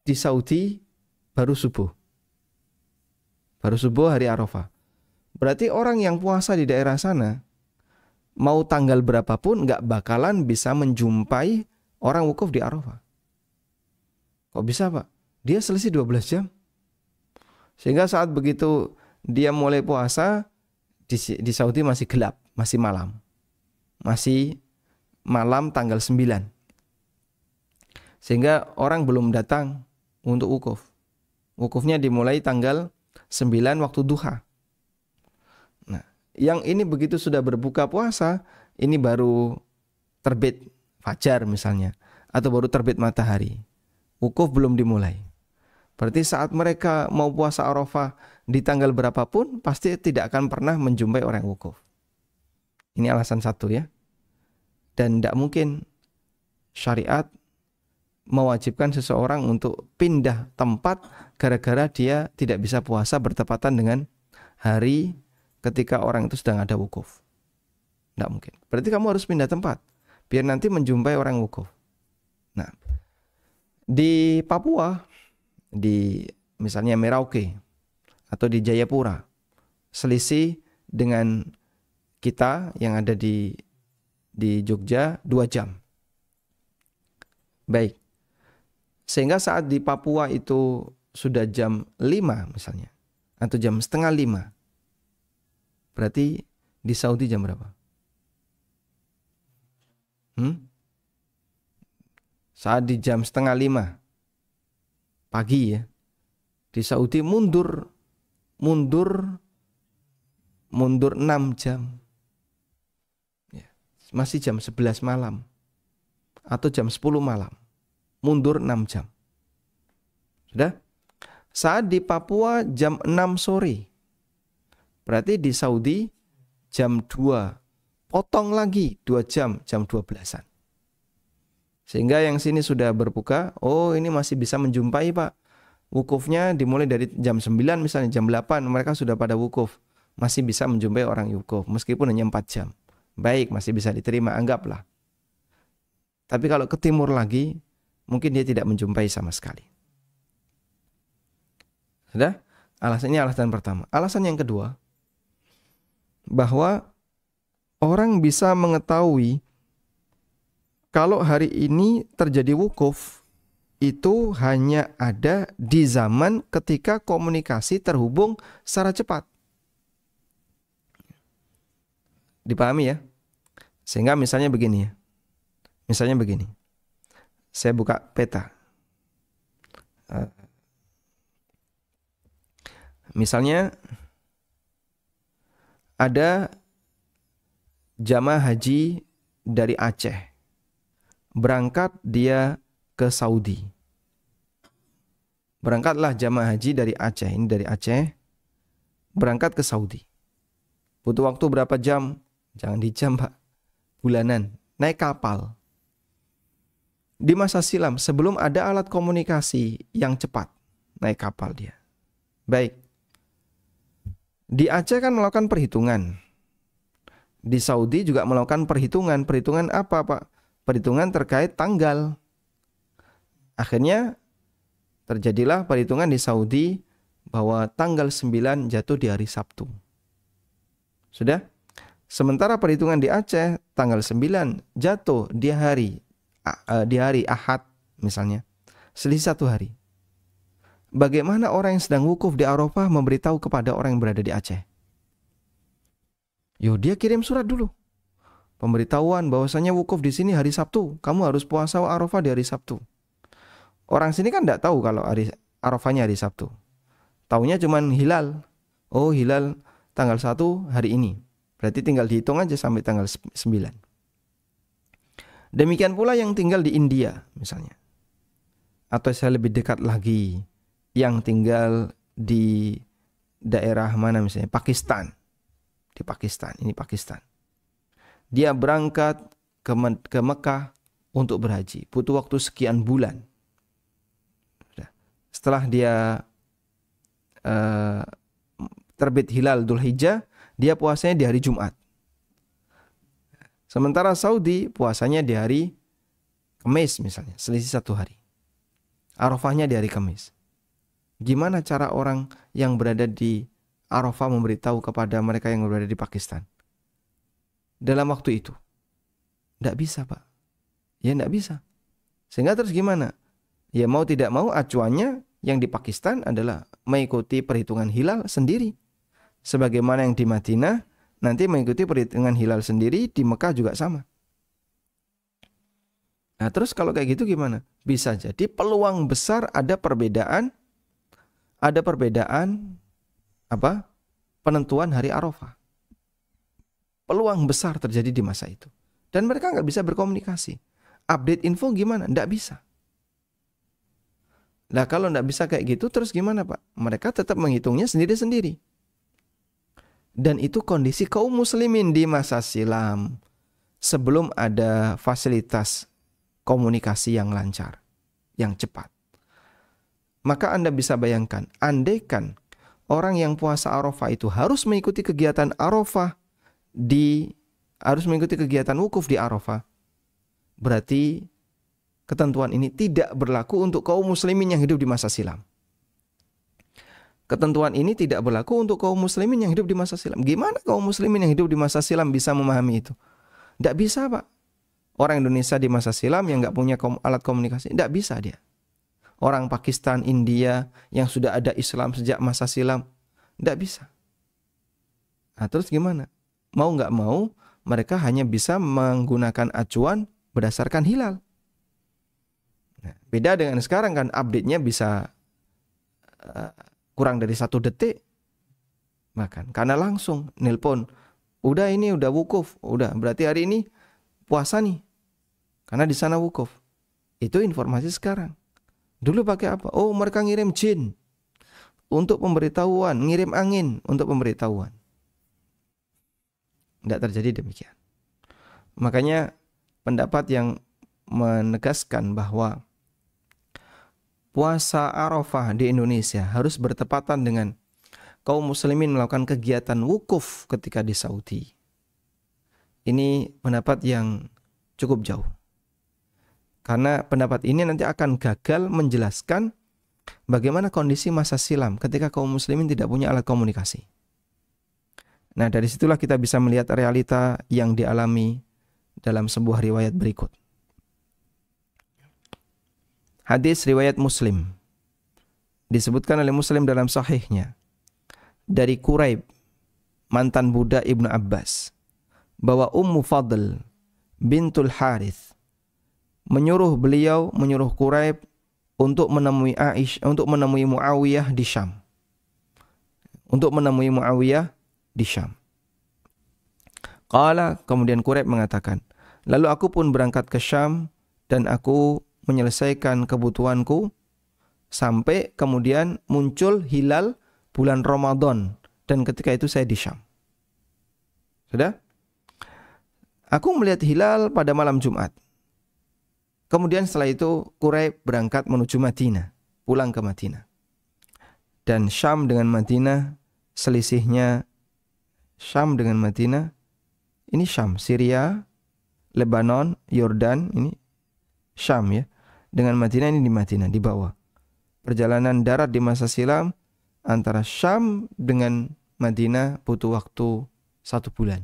di Saudi baru subuh. Baru subuh hari Arafah. Berarti orang yang puasa di daerah sana, mau tanggal berapapun nggak bakalan bisa menjumpai orang wukuf di Arafah. Kok bisa Pak? Dia selisih 12 jam. Sehingga saat begitu dia mulai puasa, di Saudi masih gelap, masih malam. Masih malam tanggal 9. Sehingga orang belum datang untuk wukuf. Wukufnya dimulai tanggal 9 waktu duha. Nah, yang ini begitu sudah berbuka puasa, ini baru terbit fajar misalnya, atau baru terbit matahari. Wukuf belum dimulai. Berarti saat mereka mau puasa Arafah di tanggal berapapun pasti tidak akan pernah menjumpai orang wukuf. Ini alasan satu ya. Dan tidak mungkin syariat mewajibkan seseorang untuk pindah tempat gara-gara dia tidak bisa puasa bertepatan dengan hari ketika orang itu sedang ada wukuf. Tidak mungkin. Berarti kamu harus pindah tempat biar nanti menjumpai orang wukuf. Nah, di Papua, di misalnya Merauke atau di Jayapura, selisih dengan kita yang ada di Jogja 2 jam. Baik. Sehingga saat di Papua itu sudah jam 5 misalnya, atau jam setengah 5. Berarti di Saudi jam berapa? Saat di jam setengah 5 pagi ya. Di Saudi mundur 6 jam. Ya, masih jam 11 malam atau jam 10 malam. Mundur 6 jam. Sudah? Saat di Papua jam 6 sore. Berarti di Saudi jam 2. Potong lagi 2 jam, jam 12-an. Sehingga yang sini sudah berbuka, oh ini masih bisa menjumpai Pak. Wukufnya dimulai dari jam 9 misalnya, jam 8 mereka sudah pada wukuf. Masih bisa menjumpai orang wukuf, meskipun hanya 4 jam. Baik, masih bisa diterima, anggaplah. Tapi kalau ke timur lagi, mungkin dia tidak menjumpai sama sekali. Sudah? Alasannya alasan pertama. Alasan yang kedua, bahwa orang bisa mengetahui kalau hari ini terjadi wukuf itu hanya ada di zaman ketika komunikasi terhubung secara cepat. Dipahami ya? Sehingga misalnya begini ya. Misalnya begini. Saya buka peta. Misalnya ada jamaah haji dari Aceh. Berangkat dia ke Saudi. Berangkatlah jamaah haji dari Aceh. Ini dari Aceh. Berangkat ke Saudi. Butuh waktu berapa jam? Jangan di jam Pak. Bulanan. Naik kapal. Di masa silam sebelum ada alat komunikasi yang cepat. Naik kapal dia. Baik. Di Aceh kan melakukan perhitungan. Di Saudi juga melakukan perhitungan. Perhitungan apa Pak? Perhitungan terkait tanggal. Akhirnya terjadilah perhitungan di Saudi bahwa tanggal 9 jatuh di hari Sabtu. Sudah? Sementara perhitungan di Aceh tanggal 9 jatuh di hari Ahad misalnya. Selisih 1 hari. Bagaimana orang yang sedang wukuf di Arafah memberitahu kepada orang yang berada di Aceh? Yo, dia kirim surat dulu. Pemberitahuan bahwasanya wukuf di sini hari Sabtu. Kamu harus puasa Arafah di hari Sabtu. Orang sini kan tidak tahu kalau hari Arafahnya hari Sabtu. Taunya cuman hilal. Oh, hilal tanggal 1 hari ini. Berarti tinggal dihitung aja sampai tanggal 9. Demikian pula yang tinggal di India misalnya. Atau saya lebih dekat lagi, yang tinggal di daerah mana misalnya, Pakistan. Di Pakistan, ini Pakistan. Dia berangkat ke Mekah untuk berhaji. Butuh waktu sekian bulan. Setelah dia terbit hilal Dzulhijjah, dia puasanya di hari Jumat. Sementara Saudi puasanya di hari Kamis misalnya, selisih 1 hari. Arafahnya di hari Kamis. Gimana cara orang yang berada di Arafah memberitahu kepada mereka yang berada di Pakistan dalam waktu itu? Tidak bisa Pak. Ya tidak bisa. Sehingga terus gimana? Ya mau tidak mau acuannya yang di Pakistan adalah mengikuti perhitungan hilal sendiri. Sebagaimana yang di Madinah nanti mengikuti perhitungan hilal sendiri, di Mekah juga sama. Nah terus kalau kayak gitu gimana? Bisa jadi peluang besar ada perbedaan apa? Penentuan hari Arafah. Peluang besar terjadi di masa itu. Dan mereka nggak bisa berkomunikasi. Update info gimana? Nggak bisa. Nah kalau tidak bisa kayak gitu terus gimana Pak? Mereka tetap menghitungnya sendiri-sendiri. Dan itu kondisi kaum muslimin di masa silam. Sebelum ada fasilitas komunikasi yang lancar, yang cepat. Maka Anda bisa bayangkan, andaikan orang yang puasa Arafah itu harus mengikuti kegiatan Arafah harus mengikuti kegiatan wukuf di Arafah, berarti ketentuan ini tidak berlaku untuk kaum muslimin yang hidup di masa silam. Ketentuan ini tidak berlaku untuk kaum muslimin yang hidup di masa silam. Gimana kaum muslimin yang hidup di masa silam bisa memahami itu? Tidak bisa Pak. Orang Indonesia di masa silam yang nggak punya alat komunikasi, tidak bisa dia. Orang Pakistan, India yang sudah ada Islam sejak masa silam, tidak bisa. Nah terus gimana? Mau nggak mau, mereka hanya bisa menggunakan acuan berdasarkan hilal. Nah, beda dengan sekarang kan, update-nya bisa kurang dari 1 detik. Bahkan karena langsung nelpon, udah ini udah wukuf, udah berarti hari ini puasa nih. Karena di sana wukuf. Itu informasi sekarang. Dulu pakai apa? Oh, mereka ngirim jin untuk pemberitahuan, ngirim angin untuk pemberitahuan. Tidak terjadi demikian. Makanya pendapat yang menegaskan bahwa puasa Arafah di Indonesia harus bertepatan dengan kaum muslimin melakukan kegiatan wukuf ketika di Saudi. Ini pendapat yang cukup jauh. Karena pendapat ini nanti akan gagal menjelaskan bagaimana kondisi masa silam ketika kaum muslimin tidak punya alat komunikasi. Nah, dari situlah kita bisa melihat realita yang dialami dalam sebuah riwayat berikut. Hadis riwayat Muslim. Disebutkan oleh Muslim dalam sahihnya. Dari Quraib, mantan budak Ibnu Abbas, bahwa Ummu Fadl bintul Harith menyuruh Quraib untuk menemui Muawiyah di Syam. Qala, kemudian Quraib mengatakan, lalu aku pun berangkat ke Syam dan aku menyelesaikan kebutuhanku sampai kemudian muncul hilal bulan Ramadan dan ketika itu saya di Syam. Sudah? Aku melihat hilal pada malam Jumat. Kemudian setelah itu Quraib berangkat menuju Madinah, pulang ke Madinah. Dan Syam dengan Madinah selisihnya, Syam dengan Madinah, ini Syam, Syria, Lebanon, Yordan, ini Syam ya. Dengan Madinah ini di Madinah, di bawah. Perjalanan darat di masa silam antara Syam dengan Madinah butuh waktu 1 bulan.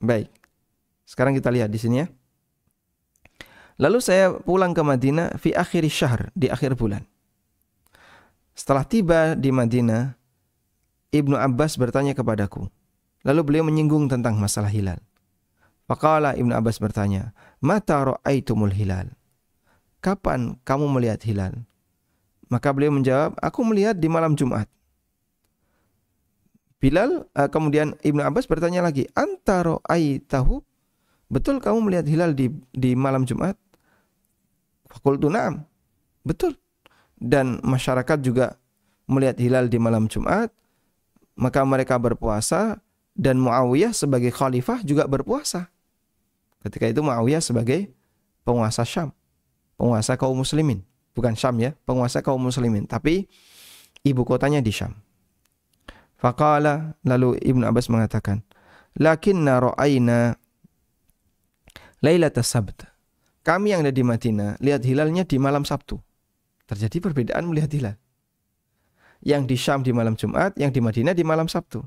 Baik. Sekarang kita lihat di sini ya. Lalu saya pulang ke Madinah fi akhir syahr, di akhir bulan. Setelah tiba di Madinah, Ibnu Abbas bertanya kepadaku. Lalu beliau menyinggung tentang masalah hilal. Faqala, Ibnu Abbas bertanya, "Mata ra'aitumul hilal?" Kapan kamu melihat hilal? Maka beliau menjawab, aku melihat di malam Jumat. Kemudian Ibnu Abbas bertanya lagi, "Anta ra'aitahu?" Betul kamu melihat hilal di malam Jumat? Faqultu na'am. Betul. Dan masyarakat juga melihat hilal di malam Jumat, maka mereka berpuasa dan Muawiyah sebagai khalifah juga berpuasa. Ketika itu Muawiyah sebagai penguasa Syam, penguasa kaum muslimin, bukan Syam ya, penguasa kaum muslimin, tapi ibu kotanya di Syam. Faqala, lalu Ibnu Abbas mengatakan, "Lakinna ra'ayna Lailatul Sabt." Kami yang ada di Madinah lihat hilalnya di malam Sabtu. Terjadi perbedaan melihat hilal. Yang di Syam di malam Jumat, yang di Madinah di malam Sabtu.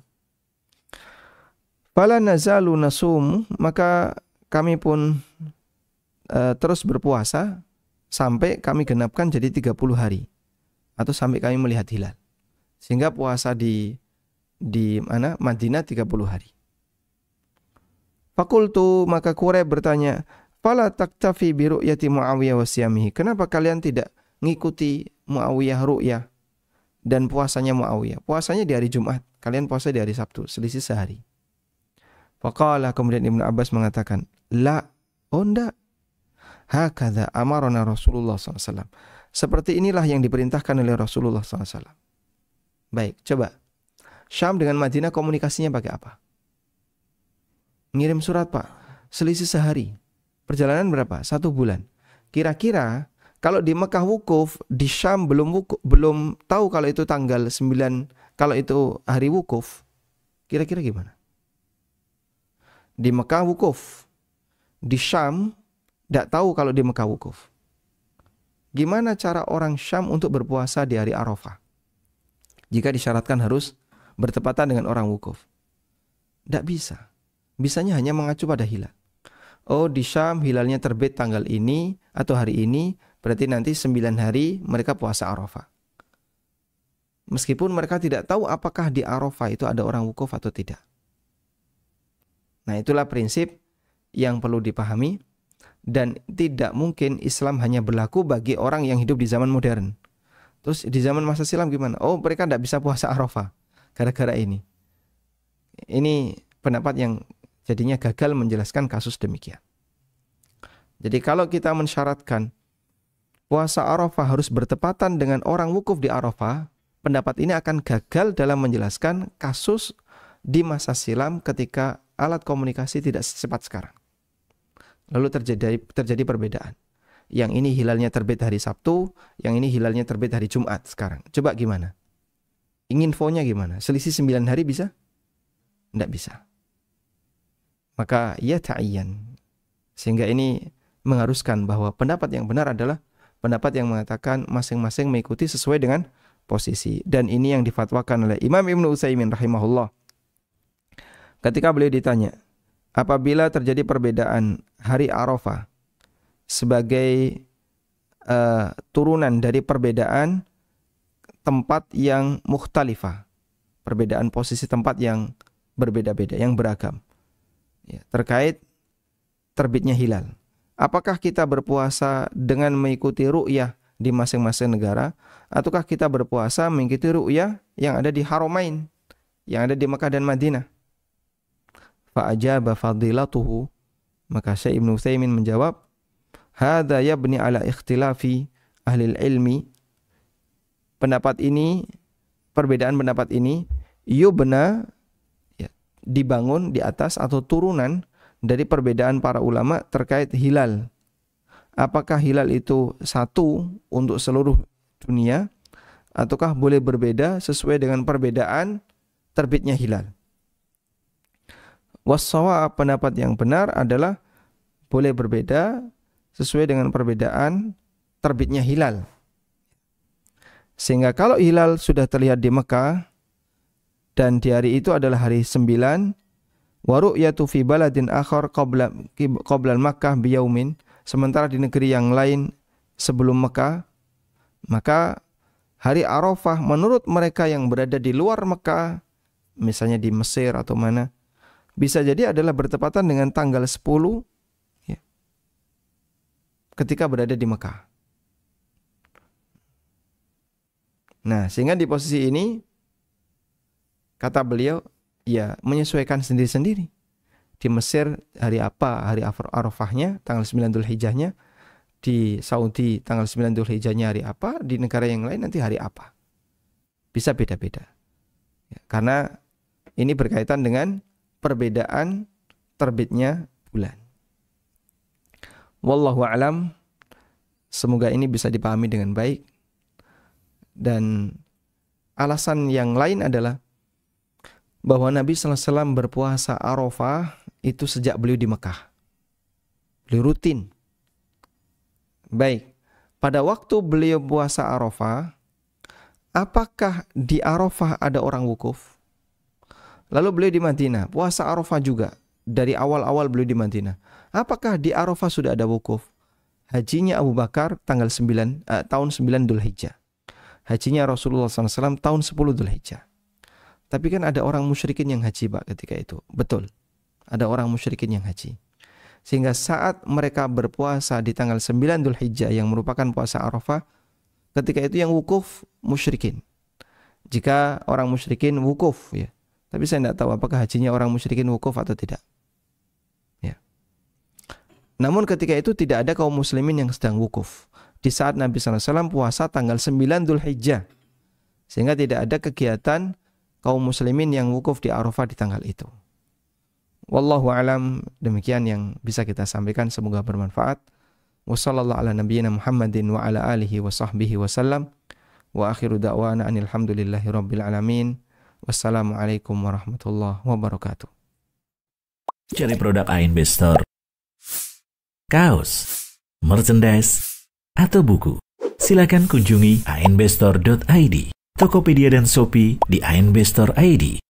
Fala nazalu nasum, maka kami pun terus berpuasa sampai kami genapkan jadi 30 hari atau sampai kami melihat hilal. Sehingga puasa di Madinah 30 hari. Fakultu, maka Quraib bertanya, "Fala taktafi bi ru'yati Muawiyah wa siyamihi?" Kenapa kalian tidak ngikuti Muawiyah ru'yah dan puasanya Muawiyah? Puasanya di hari Jumat, kalian puasa di hari Sabtu, selisih sehari. Faqala, kemudian Ibnu Abbas mengatakan, "La, oh enggak. Hakadha amarana Rasulullah SAW. Seperti inilah yang diperintahkan oleh Rasulullah SAW. Baik, coba. Syam dengan Madinah komunikasinya pakai apa? Ngirim surat, Pak. Selisih sehari. Perjalanan berapa? 1 bulan. Kira-kira kalau di Mekah wukuf, di Syam belum tahu kalau itu tanggal 9, kalau itu hari wukuf. Kira-kira gimana? Di Mekah wukuf. Di Syam tidak tahu kalau di Mekah wukuf. Gimana cara orang Syam untuk berpuasa di hari Arafah? Jika disyaratkan harus bertepatan dengan orang wukuf. Tidak bisa. Bisanya hanya mengacu pada hilal. Oh, di Syam hilalnya terbit tanggal ini atau hari ini, berarti nanti 9 hari mereka puasa Arafah. Meskipun mereka tidak tahu apakah di Arafah itu ada orang wukuf atau tidak. Nah, itulah prinsip yang perlu dipahami, dan tidak mungkin Islam hanya berlaku bagi orang yang hidup di zaman modern. Terus di zaman masa silam gimana? Oh, mereka tidak bisa puasa Arafah gara-gara ini. Ini pendapat yang jadinya gagal menjelaskan kasus demikian. Jadi kalau kita mensyaratkan puasa Arafah harus bertepatan dengan orang wukuf di Arafah, pendapat ini akan gagal dalam menjelaskan kasus di masa silam ketika alat komunikasi tidak secepat sekarang. Lalu terjadi perbedaan. Yang ini hilalnya terbit hari Sabtu, yang ini hilalnya terbit hari Jumat sekarang. Coba gimana? Infonya gimana? Selisih 9 hari bisa? Tidak bisa. Maka ya ta'ayyan. Sehingga ini mengharuskan bahwa pendapat yang benar adalah pendapat yang mengatakan masing-masing mengikuti sesuai dengan posisi. Dan ini yang difatwakan oleh Imam Ibnu Utsaimin rahimahullah. Ketika beliau ditanya, apabila terjadi perbedaan hari Arafah sebagai turunan dari perbedaan tempat yang mukhtalifah, perbedaan posisi tempat yang berbeda-beda, yang beragam, ya, terkait terbitnya hilal. Apakah kita berpuasa dengan mengikuti ru'yah di masing-masing negara, ataukah kita berpuasa mengikuti ru'yah yang ada di Haramain, yang ada di Mekah dan Madinah? Fa'ajaba fadilatuhu, maka Syekh Ibnu Utsaimin menjawab, hadza yabni ala ikhtilafi ahli ilmi. Pendapat ini, perbedaan pendapat ini yubna, ya, dibangun di atas atau turunan dari perbedaan para ulama terkait hilal. Apakah hilal itu satu untuk seluruh dunia, ataukah boleh berbeda sesuai dengan perbedaan terbitnya hilal? Wassawab, pendapat yang benar adalah boleh berbeda sesuai dengan perbedaan terbitnya hilal. Sehingga kalau hilal sudah terlihat di Mekah dan di hari itu adalah hari 9, wa ru'yatu fi baladin akhar qabla Makkah biyaumin, sementara di negeri yang lain sebelum Mekah, maka hari Arafah menurut mereka yang berada di luar Mekah, misalnya di Mesir atau mana, bisa jadi adalah bertepatan dengan tanggal 10, ya, ketika berada di Mekah. Nah, sehingga di posisi ini, kata beliau, ya menyesuaikan sendiri-sendiri. Di Mesir hari apa? Hari Arafahnya, tanggal 9 Dzulhijjahnya. Di Saudi tanggal 9 Dzulhijjahnya hari apa? Di negara yang lain nanti hari apa? Bisa beda-beda. Ya, karena ini berkaitan dengan perbedaan terbitnya bulan. Wallahu a'lam. Semoga ini bisa dipahami dengan baik. Dan alasan yang lain adalah bahwa Nabi SAW berpuasa Arafah itu sejak beliau di Mekah. Beliau rutin. Baik, pada waktu beliau puasa Arafah, apakah di Arafah ada orang wukuf? Lalu beliau di Madinah, puasa Arafah juga. Dari awal-awal beliau di Madinah. Apakah di Arafah sudah ada wukuf? Hajinya Abu Bakar tahun 9 Dzulhijjah. Hajinya Rasulullah SAW tahun 10 Dzulhijjah. Tapi kan ada orang musyrikin yang haji, Pak, ketika itu. Betul. Ada orang musyrikin yang haji. Sehingga saat mereka berpuasa di tanggal 9 Dzulhijjah yang merupakan puasa Arafah, ketika itu yang wukuf musyrikin. Jika orang musyrikin wukuf, ya. Tapi saya tidak tahu apakah hajinya orang musyrikin wukuf atau tidak. Ya. Namun ketika itu tidak ada kaum muslimin yang sedang wukuf. Di saat Nabi SAW puasa tanggal 9 Dzulhijjah. Sehingga tidak ada kegiatan kaum muslimin yang wukuf di Arafah di tanggal itu. Wallahu alam, demikian yang bisa kita sampaikan, semoga bermanfaat. Wassallallahu ala nabiyyina Muhammadin wa ala alihi wa sahbihi wasallam. Wa akhiru da'wana anil hamdulillahi rabbil alamin. Wassalamualaikum warahmatullahi wabarakatuh. Cari produk ANB Store, kaos, merchandise, atau buku. Silakan kunjungi anbstore.id, Tokopedia dan Shopee di ANB Store ID,